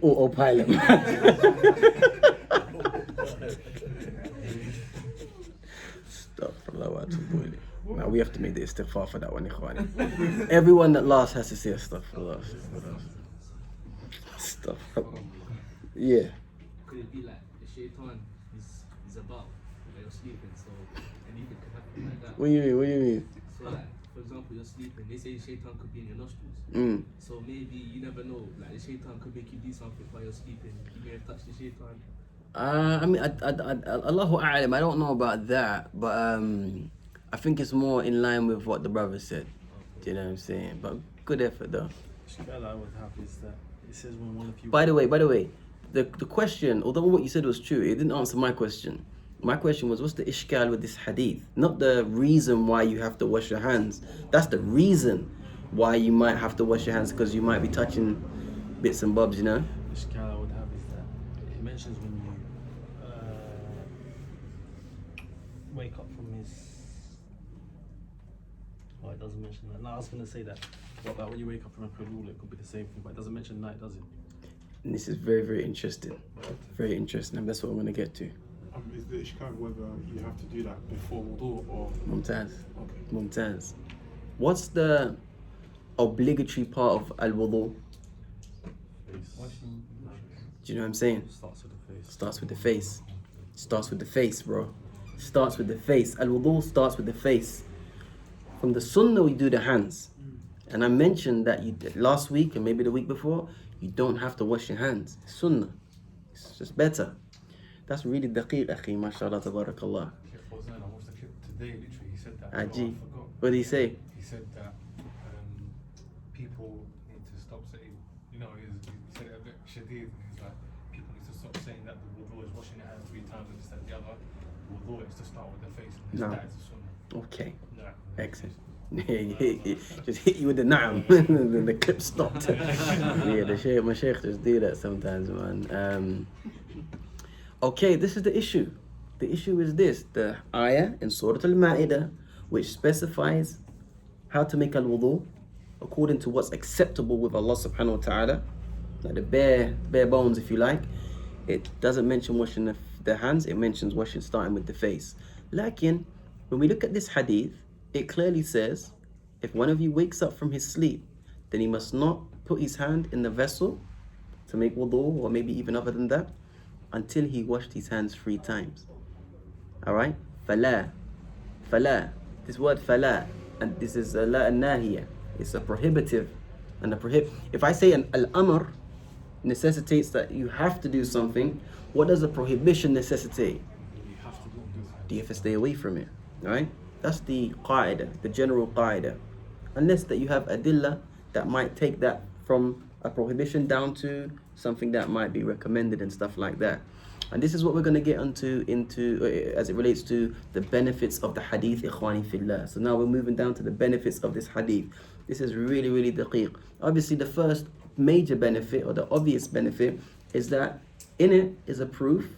autopilot. Stop for low out to boil it. Now we have to make the istighfar for that one, ikhwani. Everyone that laughs has to say astaghfirullah. Stuff. Yeah. Could it be like the shaitan is about when you're sleeping, so anything could happen like that? What do you mean? So like, for example, you're sleeping, they say the shaitan could be in your nostrils. So maybe you never know, like the shaitan could make you do something while you're sleeping. You may have touched the shaitan. I mean, Allahu A'lam, I don't know about that, but I think it's more in line with what the brother said. Do you know what I'm saying? But good effort though. Ishkal I would have is that it says when one of you... By the way, the question, although what you said was true, it didn't answer my question. My question was, what's the ishkal with this hadith? Not the reason why you have to wash your hands. That's the reason why you might have to wash your hands, because you might be touching bits and bobs, you know? The ishkal I would have is that it mentions when you wake up from his... Oh, it doesn't mention that. No, I was going to say that. What about when you wake up from a qulul? It could be the same thing, but it doesn't mention night, does it? And this is very, very interesting. Very interesting, and that's what I'm going to get to. Is the ishkal whether you have to do that before wudu or... Mumtaz. Okay. Mumtaz. What's the obligatory part of al-wudu? Do you know what I'm saying? Starts with the face. Starts with the face. Starts with the face, bro. Starts with the face. Al-wudu starts with the face. From the sunnah, we do the hands. And I mentioned that last week and maybe the week before, you don't have to wash your hands. It's sunnah. It's just better. That's really daqiq, akhi, mashallah, tabarakallah. I watched the clip today, literally, he said that. Aji. I forgot. What did he say? He said that people need to stop saying, you know, he said it a bit shadid, he's like, people need to stop saying that the wudu is washing your hands 3 times and this, that, the other. The wudu is to start with the face, and No. that is a sunnah. Okay. Nah. Excellent. Just hit you with the na'am. Then the clip stopped. Yeah, my sheikh just do that sometimes, man. Okay, this is the issue. The issue is this: the ayah in Surah Al-Ma'idah, which specifies how to make al-wudu according to what's acceptable with Allah subhanahu wa ta'ala, like the bare bones, if you like. It doesn't mention washing the hands, it mentions washing starting with the face. Lakin, when we look at this hadith, it clearly says, if one of you wakes up from his sleep, then he must not put his hand in the vessel to make wudu, or maybe even other than that, until he washed his hands 3 times. Alright? Fala. Fala. This word fala, and this is la an-nahiya. It's a prohibitive. And if I say an al-amr necessitates that you have to do something, what does a prohibition necessitate? Do you have to stay away from it? Right? That's the qaida, the general qaida. Unless that you have adillah that might take that from a prohibition down to something that might be recommended and stuff like that. And this is what we're going to get into as it relates to the benefits of the hadith, ikhwani fillah. So now we're moving down to the benefits of this hadith. This is really, really daqiq. Obviously, the first major benefit, or the obvious benefit, is that in it is a proof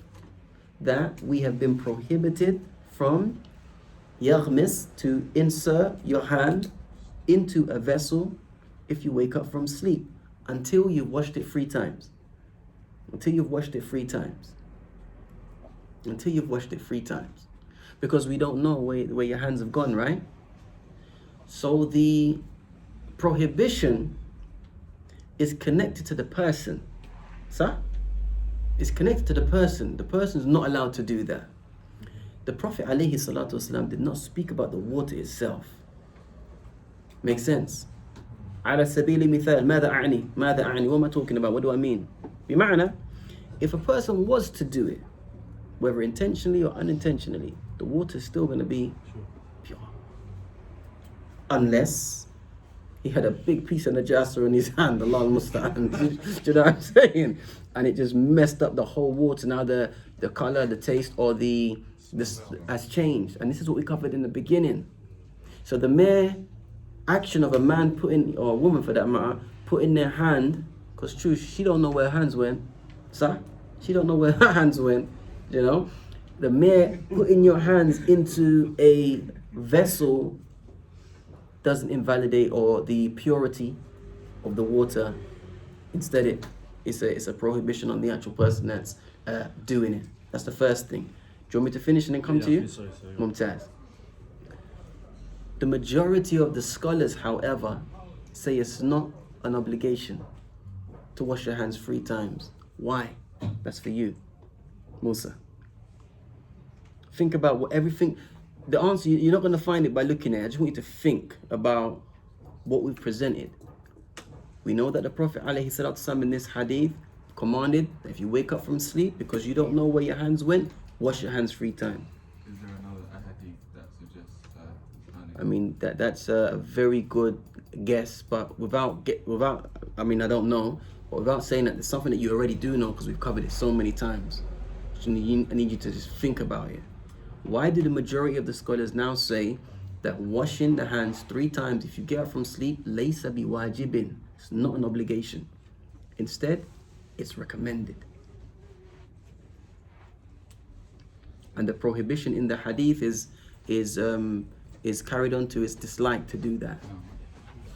that we have been prohibited from yaghmis, to insert your hand into a vessel if you wake up from sleep, until you've washed it 3 times. Until you've washed it 3 times. Until you've washed it 3 times. Because we don't know where your hands have gone, right? So the prohibition is connected to the person. Sir? It's connected to the person. The person is not allowed to do that. The Prophet ﷺ did not speak about the water itself. Makes sense? على سبيل المثال ماذا أعني؟ What am I talking about? What do I mean? بمعنى, if a person was to do it, whether intentionally or unintentionally, the water is still going to be pure. Unless he had a big piece of najasa in his hand, Allah musta'an. Do you know what I'm saying? And it just messed up the whole water. Now the color, the taste, or this has changed. And this is what we covered in the beginning. So the mere action of a man putting, or a woman for that matter, putting their hand, because true, she don't know where her hands went. Sir? She don't know where her hands went. You know? The mere putting your hands into a vessel doesn't invalidate or the purity of the water. Instead, it's a prohibition on the actual person that's doing it. That's the first thing. Do you want me to finish and then come to you? Sorry. Mumtaz. The majority of the scholars, however, say it's not an obligation to wash your hands 3 times. Why? That's for you, Musa. Think about what everything. The answer, you're not going to find it by looking at it. I just want you to think about what we've presented. We know that the Prophet ﷺ in this hadith commanded that if you wake up from sleep because you don't know where your hands went, wash your hands 3 times. Is there another hadith that suggests I mean, that's a very good guess, but without, I mean, I don't know, but without saying that, it's something that you already do know because we've covered it so many times. I need you to just think about it. Why do the majority of the scholars now say that washing the hands 3 times if you get up from sleep, laysa biwajibin, it's not an obligation. Instead, it's recommended. And the prohibition in the hadith is carried on to its dislike to do that.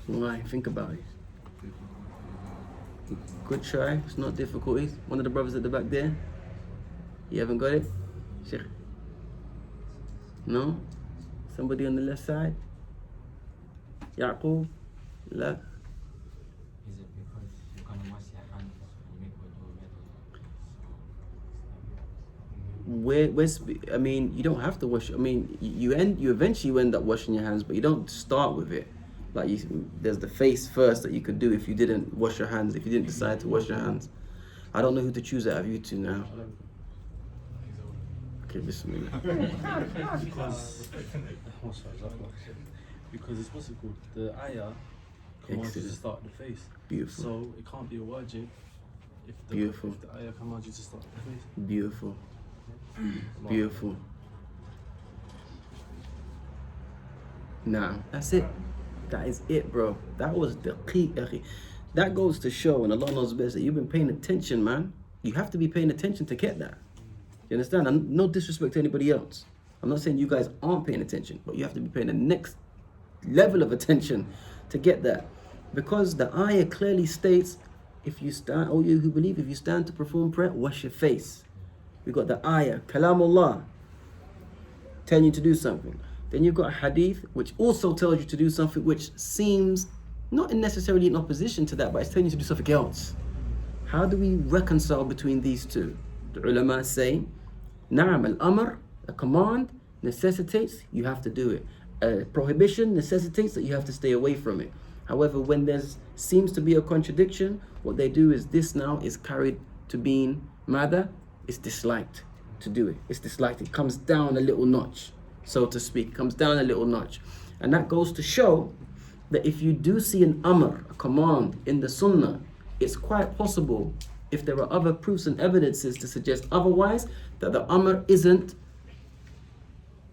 Why? Think about it. Good try. It's not difficult. One of the brothers at the back there. You haven't got it? Sheikh? No? Somebody on the left side? Yaqub? La? Is it because you can't wash your hands when you make wudu? I mean, you don't have to wash. I mean, you eventually end up washing your hands, but you don't start with it. Like there's the face first that you could do if you didn't wash your hands, if you didn't decide to wash your hands. I don't know who to choose out of you two now. Okay, bismillah. Because it's what's it called? The ayah commands you to start the face. Beautiful. So it can't be a wajib if the ayah commands you to start the face. Beautiful. Beautiful. Now, that's it. That is it, bro. That was the key. That goes to show, and Allah knows best, that you've been paying attention, man. You have to be paying attention to get that. You understand? And no disrespect to anybody else. I'm not saying you guys aren't paying attention, but you have to be paying the next level of attention to get that. Because the ayah clearly states, if you stand, oh you who believe, if you stand to perform prayer, wash your face. We got the ayah, kalamullah, telling you to do something. Then you've got a hadith, which also tells you to do something which seems not necessarily in opposition to that, but it's telling you to do something else. How do we reconcile between these two? The ulama say, Na'am al-amr A command necessitates you have to do it. A prohibition necessitates that you have to stay away from it. However, when there seems to be a contradiction, what they do is this now is carried to being mada, it's disliked to do it. It's disliked. It comes down a little notch, so to speak. It comes down a little notch. And that goes to show that if you do see an amr, a command in the sunnah, it's quite possible, if there are other proofs and evidences to suggest otherwise, that the amr isn't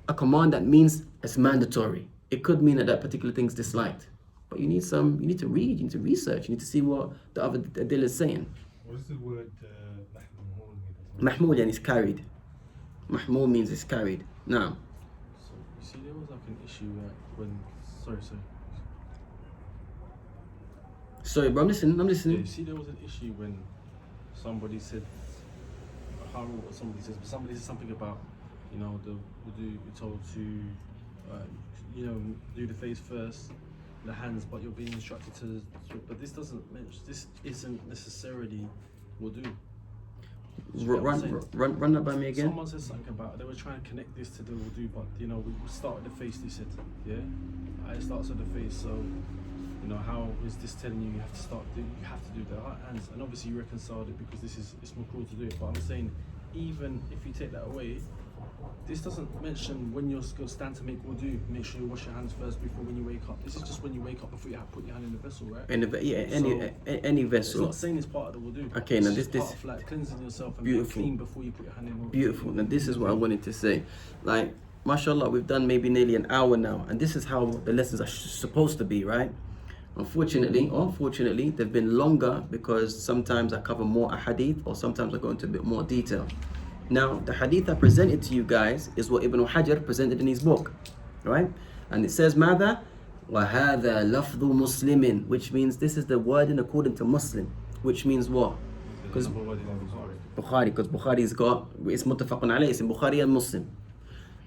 a command that means it's mandatory. It could mean that that particular thing's disliked. But you need to read, you need to research, you need to see what the other adil is saying. What does the word mahmoud mean? Mahmoud, and it's carried. Mahmoud means it's carried. Now. So you see, there was like an issue when. Sorry. Sorry, bro, I'm listening. Yeah, you see, there was an issue when somebody said, I can't remember what somebody says, but somebody said something about, the wudu, you're told to, do the face first, the hands, but you're being instructed to. But this doesn't mention. This isn't necessarily wudu. Run that by me again. Someone said something about they were trying to connect this to the wudu, but we start with the face. They said, it starts with the face. So, how is this telling you have to you have to do the hands? And obviously you reconciled it because it's more cruel to do it. But I'm saying, even if you take that away, this doesn't mention when you're going to stand to make wudu, make sure you wash your hands first before when you wake up. This is just when you wake up before you put your hand in the vessel, right? Any vessel. It's not saying it's part of the wudu. Okay, now this part of like cleansing yourself and beautiful. being clean before you put your hand in. Beautiful. Now this is what I wanted to say. Like, mashallah, we've done maybe nearly an hour now, and this is how the lessons are supposed to be, right? Unfortunately, they've been longer because sometimes I cover more hadith or sometimes I go into a bit more detail. Now, the hadith I presented to you guys is what Ibn Hajar presented in his book, right? And it says, Mada? وَهَذَا لَفْظُ مُسْلِمٍ, which means this is the wording according to Muslim, which means what? Because Bukhari, because Bukhari's got, it's muttafaqun alayh, it's in Bukhari and Muslim.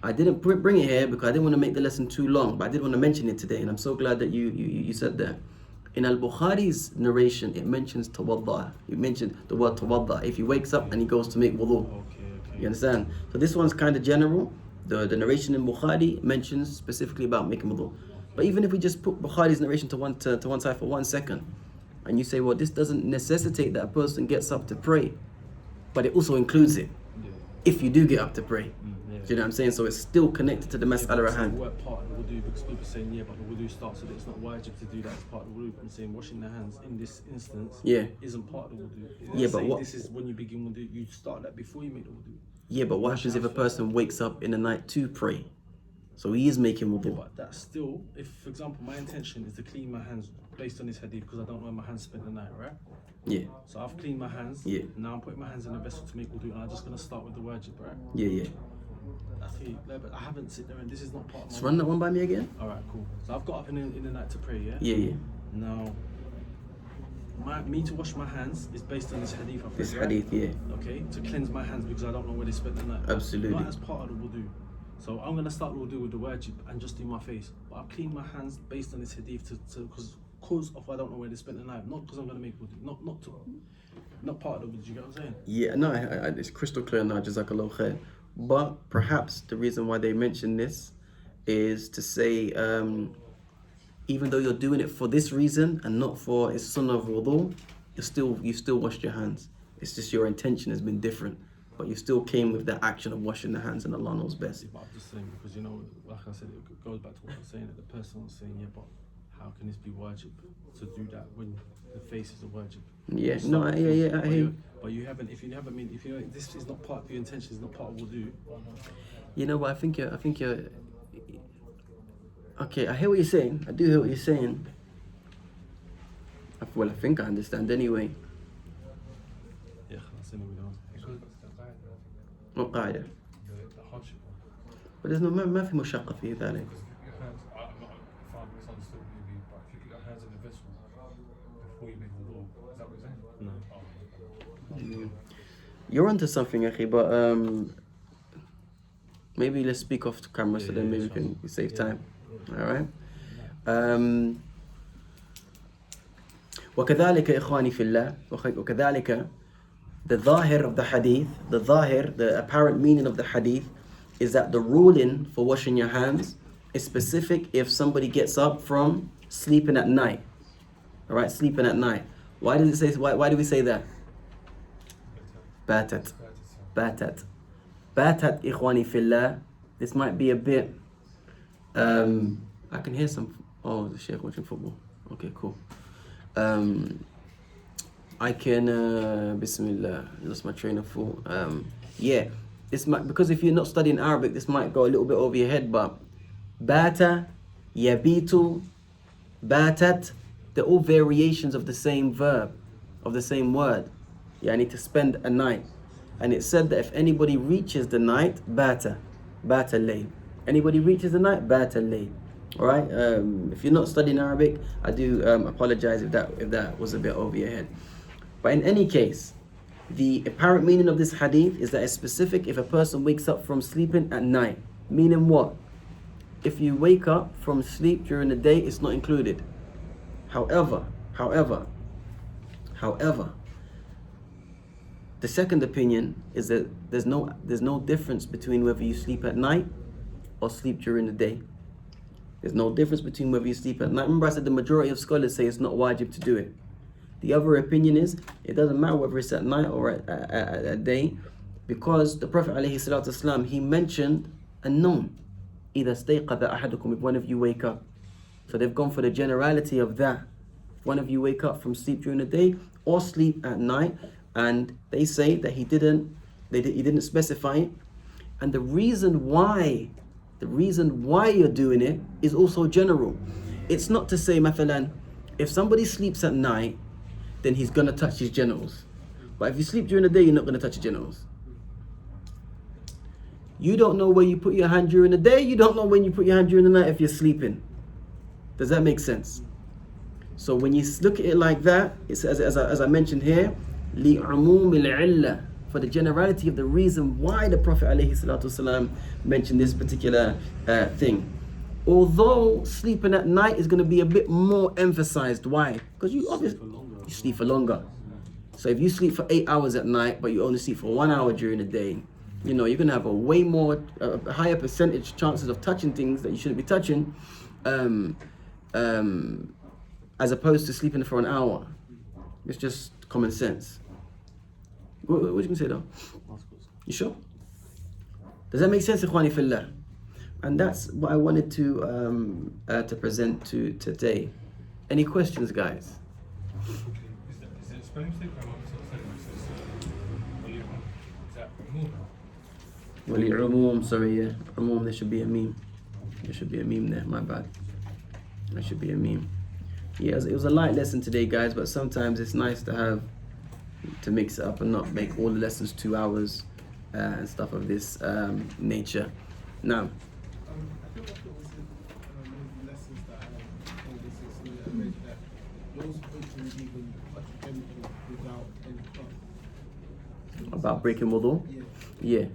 I didn't bring it here because I didn't want to make the lesson too long, but I did want to mention it today, and I'm so glad that you said that. In al-Bukhari's narration, it mentions tawadda. It mentioned the word tawadda if he wakes up and he goes to make wudu. You understand? So this one's kind of general. The narration in Bukhari mentions specifically about making wudu. But even if we just put Bukhari's narration to one side for 1 second, and you say, well, this doesn't necessitate that a person gets up to pray, but it also includes it if you do get up to pray. Do you know what I'm saying? So it's still connected to the mas'ala at hand. What part of the wudu? Because people are saying, but the wudu starts with it. It's not wajib to do that as part of the wudu. I'm saying washing the hands in this instance isn't part of the wudu. But what? This is when you begin wudu. You start that before you make the wudu. Yeah, but what happens if a person wakes up in the night to pray? So he is making wudu. Yeah, but that's still, if for example my intention is to clean my hands based on this hadith because I don't know where my hands spent the night, right? Yeah. So I've cleaned my hands. Yeah. Now I'm putting my hands in a vessel to make wudu, and I'm just gonna start with the wajib, right? Yeah. Okay, but I haven't sit there and this is not part of my. Just run that one by me again. All right, cool. So I've got up in the night to pray, yeah. Yeah. Now, me to wash my hands is based on this hadith. This hadith, yeah. Okay, to cleanse my hands because I don't know where they spent the night. Absolutely. Not as part of the wudu. So I'm gonna start wudu with the wajib and just do my face. But I've cleaned my hands based on this hadith because of I don't know where they spent the night. Not because I'm gonna make wudu. Not part of the wudu. You get what I'm saying? Yeah. No, it's crystal clear now. Jazakallah khair. But perhaps the reason why they mention this is to say, even though you're doing it for this reason and not for a sunnah of wudu, you still washed your hands. It's just your intention has been different, but you still came with the action of washing the hands, and Allah knows best. But I'm just saying because like I said, it goes back to what I was saying. That the person was saying, but how can this be wajib to do that when the face is a wajib? Yeah. No. Yeah. I hear. But if this is not part of your intention, it's not part of wudu. You know what? I think you're. Okay, I hear what you're saying. I do hear what you're saying. I think I understand anyway. Yeah, that's anyway. What qaida? The hardship. But there's ما في مشقة في ذلك. If I misunderstood maybe, but if you get your hands in the vessel before you make wudu, is that what you're saying? No. You're onto something, Akhi, but maybe let's speak off the camera so then maybe we can save time. All right. وكذلك إخواني في الله وكذلك the zahir of the hadith, the apparent meaning of the hadith is that the ruling for washing your hands is specific if somebody gets up from sleeping at night. All right, sleeping at night. Why does it say? Why do we say that? Batat, ikhwani fillah. This might be a bit. I can hear some. Oh, the sheikh watching football. Okay, cool. I can. Bismillah. Lost my train of thought. Yeah, this might, because if you're not studying Arabic, this might go a little bit over your head. But bata, yabitu, batat, they're all variations of the same verb, of the same word. Yeah, I need to spend a night. And it said that if anybody reaches the night, bata lay. Anybody reaches the night, bata lay. All right. If you're not studying Arabic, I do apologize if that was a bit over your head. But in any case, the apparent meaning of this hadith is that it's specific if a person wakes up from sleeping at night. Meaning what? If you wake up from sleep during the day, it's not included. However, the second opinion is that there's no difference between whether you sleep at night or sleep during the day. There's no difference between whether you sleep at night. Remember I said the majority of scholars say it's not wajib to do it. The other opinion is it doesn't matter whether it's at night or at day, because the Prophet ﷺ, he mentioned an-nawm. إِذَا اسْتَيْقَظَ أَحَدُكُمْ, if one of you wake up. So they've gone for the generality of that. If one of you wake up from sleep during the day or sleep at night, and they say that he didn't specify it. And the reason why you're doing it is also general. It's not to say, mathalan, if somebody sleeps at night, then he's going to touch his genitals. But if you sleep during the day, you're not going to touch your genitals. You don't know where you put your hand during the day, you don't know when you put your hand during the night if you're sleeping. Does that make sense? So when you look at it like that, it's as I mentioned here, لِعُمُومِ الْعِلَّةِ, for the generality of the reason why the Prophet ﷺ mentioned this particular thing. Although sleeping at night is going to be a bit more emphasized. Why? Because you sleep for longer. So if you sleep for 8 hours at night, but you only sleep for 1 hour during the day, you know, you're going to have a higher percentage chances of touching things that you shouldn't be touching, as opposed to sleeping for an hour. It's just common sense. What you can say though? You sure? Does that make sense, ikhwani fillah? And that's what I wanted to present to today. Any questions, guys? Is it a spelling mistake? Wali-umum, sorry, yeah. Umum, there should be a meme. There should be a meme there, my bad. There should be a meme. Yeah, it was a light lesson today, guys, but sometimes it's nice to mix it up and not make all the lessons 2 hours and stuff of this nature. Now, I feel like it was one of the lessons that I read that you're also supposed to leave when you touch your genital without any cloth. about breaking wudu? Yeah.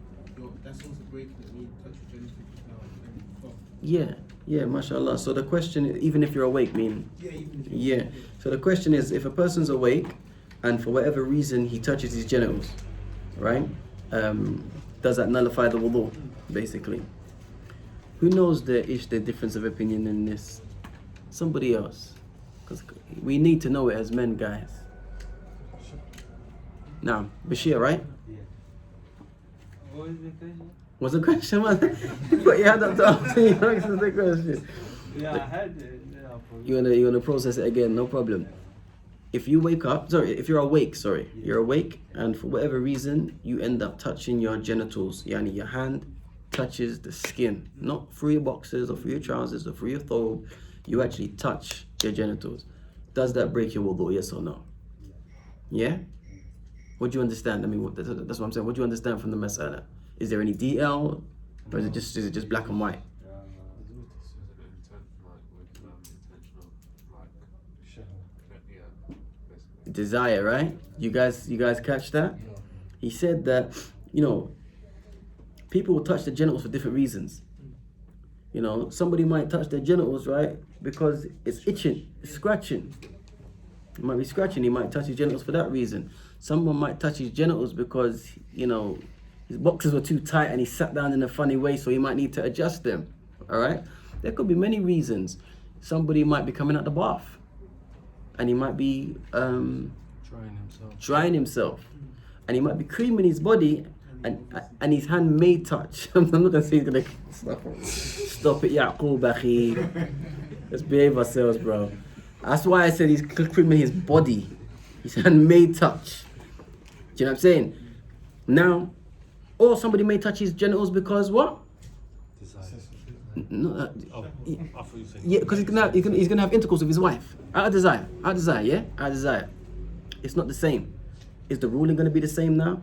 That's also breaking it when you touch your genital without any cloth. Yeah, mashallah. So the question, even if you're awake, meaning? Yeah. So the question is, if a person's awake and for whatever reason he touches his genitals, right? Does that nullify the wudu, basically? Who knows the difference of opinion in this? Somebody else. Because we need to know it as men, guys. Now, Bashir, right? What is the question? What's the question, man? But you had up to answer the question. Yeah, I had it. You wanna process it again? No problem. If you wake up, if you're awake, you're awake, and for whatever reason you end up touching your genitals, yani your hand touches the skin, not through your boxers or through your trousers or through your thobe, you actually touch your genitals. Does that break your wudu? Yes or no? Yeah. What do you understand? I mean, that's what I'm saying. What do you understand from the mas'ala? Is there any DL, or is it just black and white? Desire, right? You guys catch that? He said that, people will touch their genitals for different reasons. Somebody might touch their genitals, right, because it's itching, it's scratching. It might be scratching. He might touch his genitals for that reason. Someone might touch his genitals because his boxers were too tight and he sat down in a funny way, so he might need to adjust them. All right? There could be many reasons. Somebody might be coming out the bath and he might be drying himself, and he might be creaming his body, and his hand may touch. I'm not gonna say he's gonna stop it. Yaqub akhi. Let's behave ourselves, bro. That's why I said he's creaming his body. His hand may touch. Do you know what I'm saying? Now, or somebody may touch his genitals because what? No, yeah, because he's gonna have intercourse with his wife out of desire, yeah, out of desire. It's not the same. Is the ruling going to be the same now?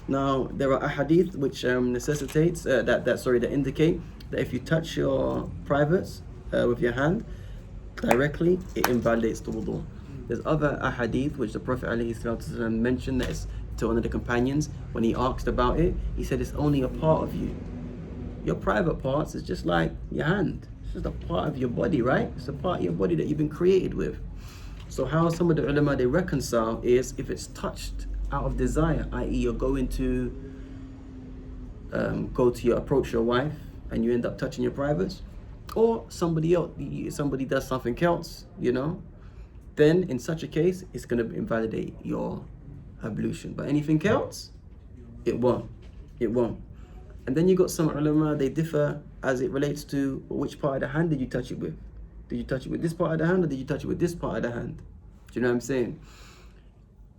Now there are hadith which necessitates that indicate that if you touch your privates with your hand directly, it invalidates the wudu. There's other hadith which the Prophet ﷺ mentioned, that is to one of the companions when he asked about it. He said it's only a part of you. Your private parts is just like your hand. It's just a part of your body, right? It's a part of your body that you've been created with. So how some of the ulama they reconcile is if it's touched out of desire, i.e. you're going to approach your wife and you end up touching your privates, or somebody does something else, then in such a case it's going to invalidate your ablution. But anything else, it won't. And then you got some ulama, they differ as it relates to which part of the hand did you touch it with. Did you touch it with this part of the hand, or did you touch it with this part of the hand? Do you know what I'm saying?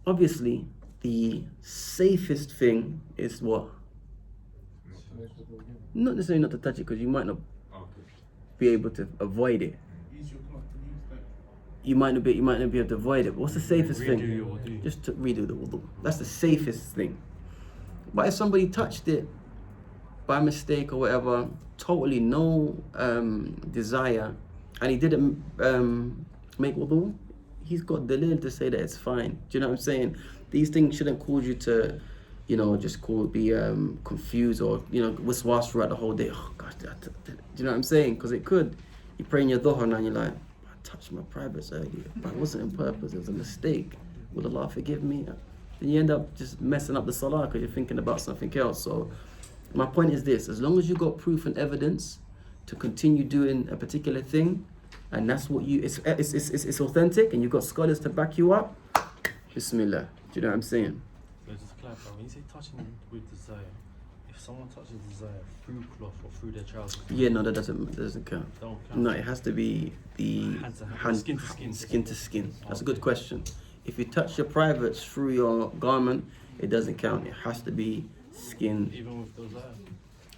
Obviously, the safest thing is what? Not necessarily not to touch it, because you might not be able to avoid it. You might not be able to avoid it. But what's the safest thing? Just to redo the wudu. That's the safest thing. But if somebody touched it by mistake or whatever, totally no desire, and he didn't make wudu, he's got dalil to say that it's fine. Do you know what I'm saying? These things shouldn't cause you to, be confused or, waswas throughout the whole day. Oh gosh, do you know what I'm saying? Because it could. You're praying your dhuhr and you're like, I touched my privates earlier, but it wasn't on purpose, it was a mistake. Will Allah forgive me? Then you end up just messing up the salah because you're thinking about something else. So my point is this: as long as you got proof and evidence to continue doing a particular thing, and that's what it's authentic, and you've got scholars to back you up, Bismillah. Do you know what I'm saying? So just to clarify, when you say touching with desire, if someone touches desire through cloth or through their trousers, yeah, no, that doesn't count. Don't count. No, it has to be the hand, skin to skin. Skin to skin. That's a good question. If you touch your privates through your garment, it doesn't count. It has to be skin. Even with those eyes.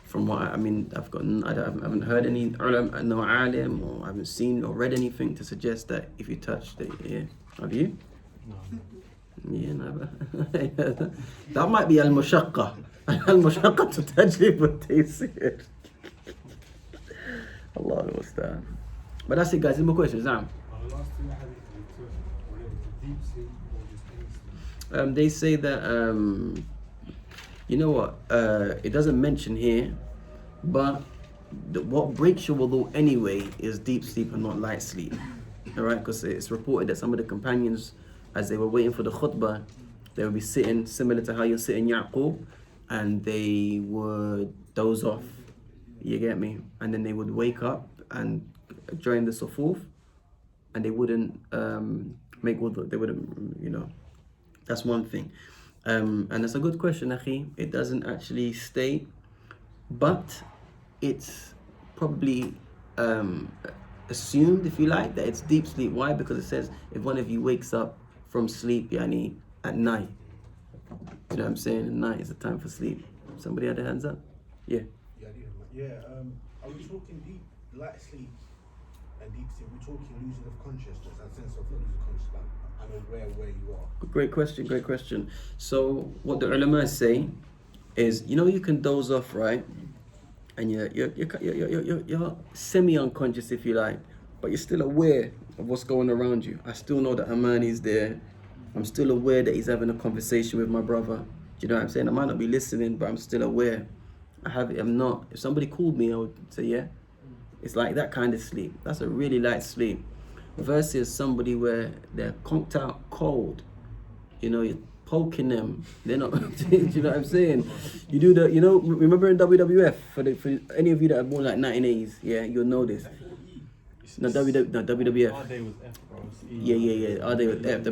From what I haven't heard any no alim, or I haven't seen or read anything to suggest that if you touch it, yeah. Have you? No. Yeah, no. That might be al-mushaqqa. Al-mushaqqa to tajrib wa taysir. Allah knows that. But that's it, guys. Any more questions now? They say that it doesn't mention here, but what breaks your wudu anyway is deep sleep and not light sleep. All right, because it's reported that some of the companions, as they were waiting for the khutbah, they would be sitting similar to how you're sitting, Yaqub, and they would doze off. You get me? And then they would wake up and join the sufuf, and they wouldn't make wudu. They wouldn't, That's one thing. And that's a good question, Akhi. It doesn't actually state, but it's probably assumed, if you like, that it's deep sleep. Why? Because it says if one of you wakes up from sleep, yani, at night. You know what I'm saying? At night is the time for sleep. Somebody had their hands up? Yeah. Are we talking deep light sleep and deep sleep? We're talking losing of consciousness and sense of losing consciousness. I'm aware where you are. Great question. So what the ulama say is, you can doze off, right? And you're semi-unconscious, if you like, but you're still aware of what's going around you. I still know that Amani's there. I'm still aware that he's having a conversation with my brother. Do you know what I'm saying? I might not be listening, but I'm still aware. I'm not. If somebody called me, I would say, yeah. It's like that kind of sleep. That's a really light sleep. Versus somebody where they're conked out cold. You're poking them. They're not. Do you know what I'm saying? You do the, you know, remember in WWF, for any of you that are born like 1980s, yeah, you'll know this. No, WWF. Our day was F, bro. Yeah. Our day was F.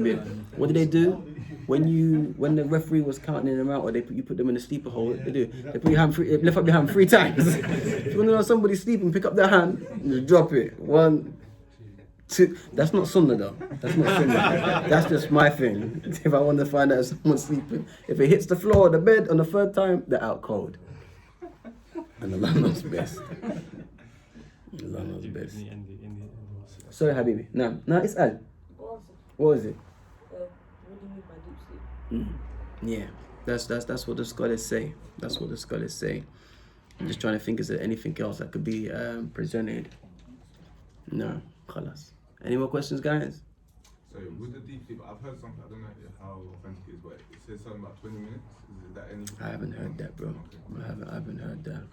What do they do? When the referee was counting them out, or you put them in a sleeper hole, what they put your hand lift up your hand 3 times. If you want to know somebody sleeping, pick up their hand and just drop it. 1, 2. That's not sunnah though. That's not sunnah. That's just my thing. If I want to find out if someone's sleeping, if it hits the floor or the bed on the 3rd time, they're out cold. And Allah knows best. Allah knows best. Sorry, Habibi. No, it's Al. What was it? Yeah, that's what the scholars say. That's what the scholars say. I'm just trying to think, is there anything else that could be presented? No, khalas. Any more questions, guys? So with the deep sleep, I've heard something, I don't know how authentic it is, but it says something about 20 minutes. Is that any? I haven't heard that, bro. I haven't heard that.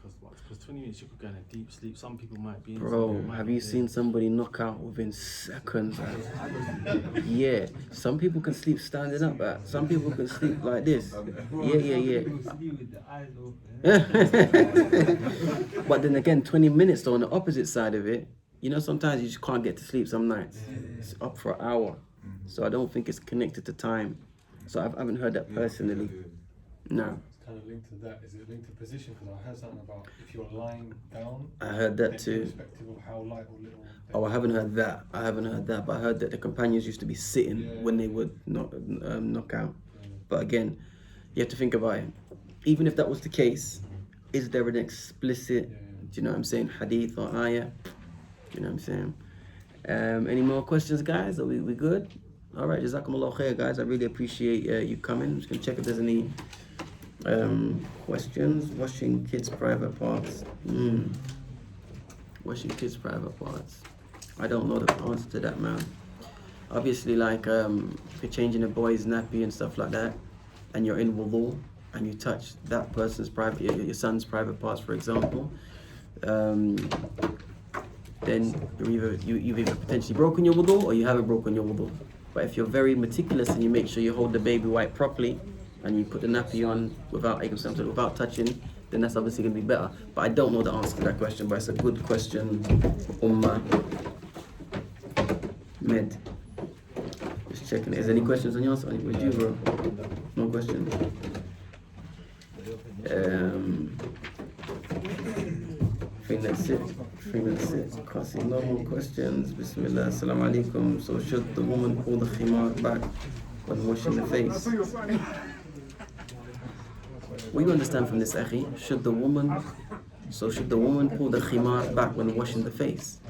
Because 20 minutes you could go in a deep sleep. Some people might be in. Bro, have you seen somebody knock out within seconds? Yeah, some people can sleep standing up. Some people can sleep like this. Yeah. But then again, 20 minutes though, on the opposite side of it, you know, sometimes you just can't get to sleep some nights. It's up for an hour. So I don't think it's connected to time. So I haven't heard that personally. No. It's kind of linked to that. Is it linked to position? Because I heard something about if you're lying down. I heard that too. Irrespective of how light or little. Oh, I haven't heard that. But I heard that the companions used to be sitting when they would knock out. But again, you have to think about it. Even if that was the case, is there an explicit, do you know what I'm saying, hadith or ayah? You know what I'm saying? Any more questions, guys? Are we good? All right, jazakumullah khair, guys. I really appreciate you coming. I'm just going to check if there's any questions. Washing kids' private parts. Washing kids' private parts. I don't know the answer to that, man. Obviously, like, if you're changing a boy's nappy and stuff like that, and you're in wudu, and you touch that person's private, your son's private parts, for example, then you've either potentially broken your wudu or you haven't broken your wudu. But if you're very meticulous and you make sure you hold the baby white properly and you put the nappy on without touching, then that's obviously going to be better. But I don't know the answer to that question, but it's a good question. Ummah Med. Just checking. Is there any questions on yours? With you, bro? No questions? I think that's it. Can't see no more questions. Bismillah. Assalamu alaikum. So should the woman pull the khimar back when washing the face? What do you understand from this, Akhi? Should the woman pull the khimar back when washing the face?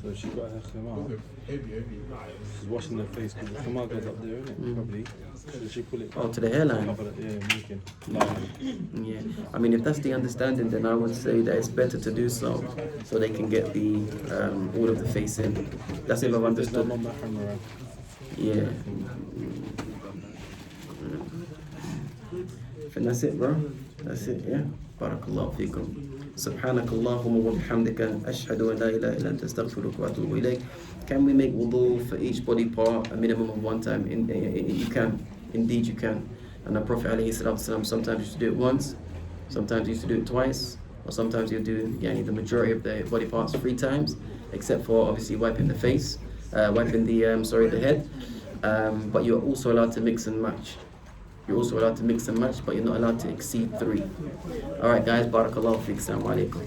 So she got her khimar. She's washing her face because the khimar goes up there, innit? Probably. Should she pull it? Oh, to the hairline? Yeah. I mean, if that's the understanding, then I would say that it's better to do so they can get the all of the face in. That's if I've understood. Yeah. And that's it, bro. That's it, yeah. Barakallahu feekum. سبحانك اللهم وبحمدك أشهد أن لا إله إلا أنت أستغفرك وأتوب إليك. Can we make wudu for each body part a minimum of 1 time? You can. Indeed you can. And the Prophet ﷺ sometimes used to do it once, sometimes he used to do it twice, or sometimes he'll do the majority of the body parts 3 times, except for obviously wiping the face, the head. But you're also allowed to mix and match. But you're not allowed to exceed 3. Alright guys, barakallahu feek, assalamu alaikum.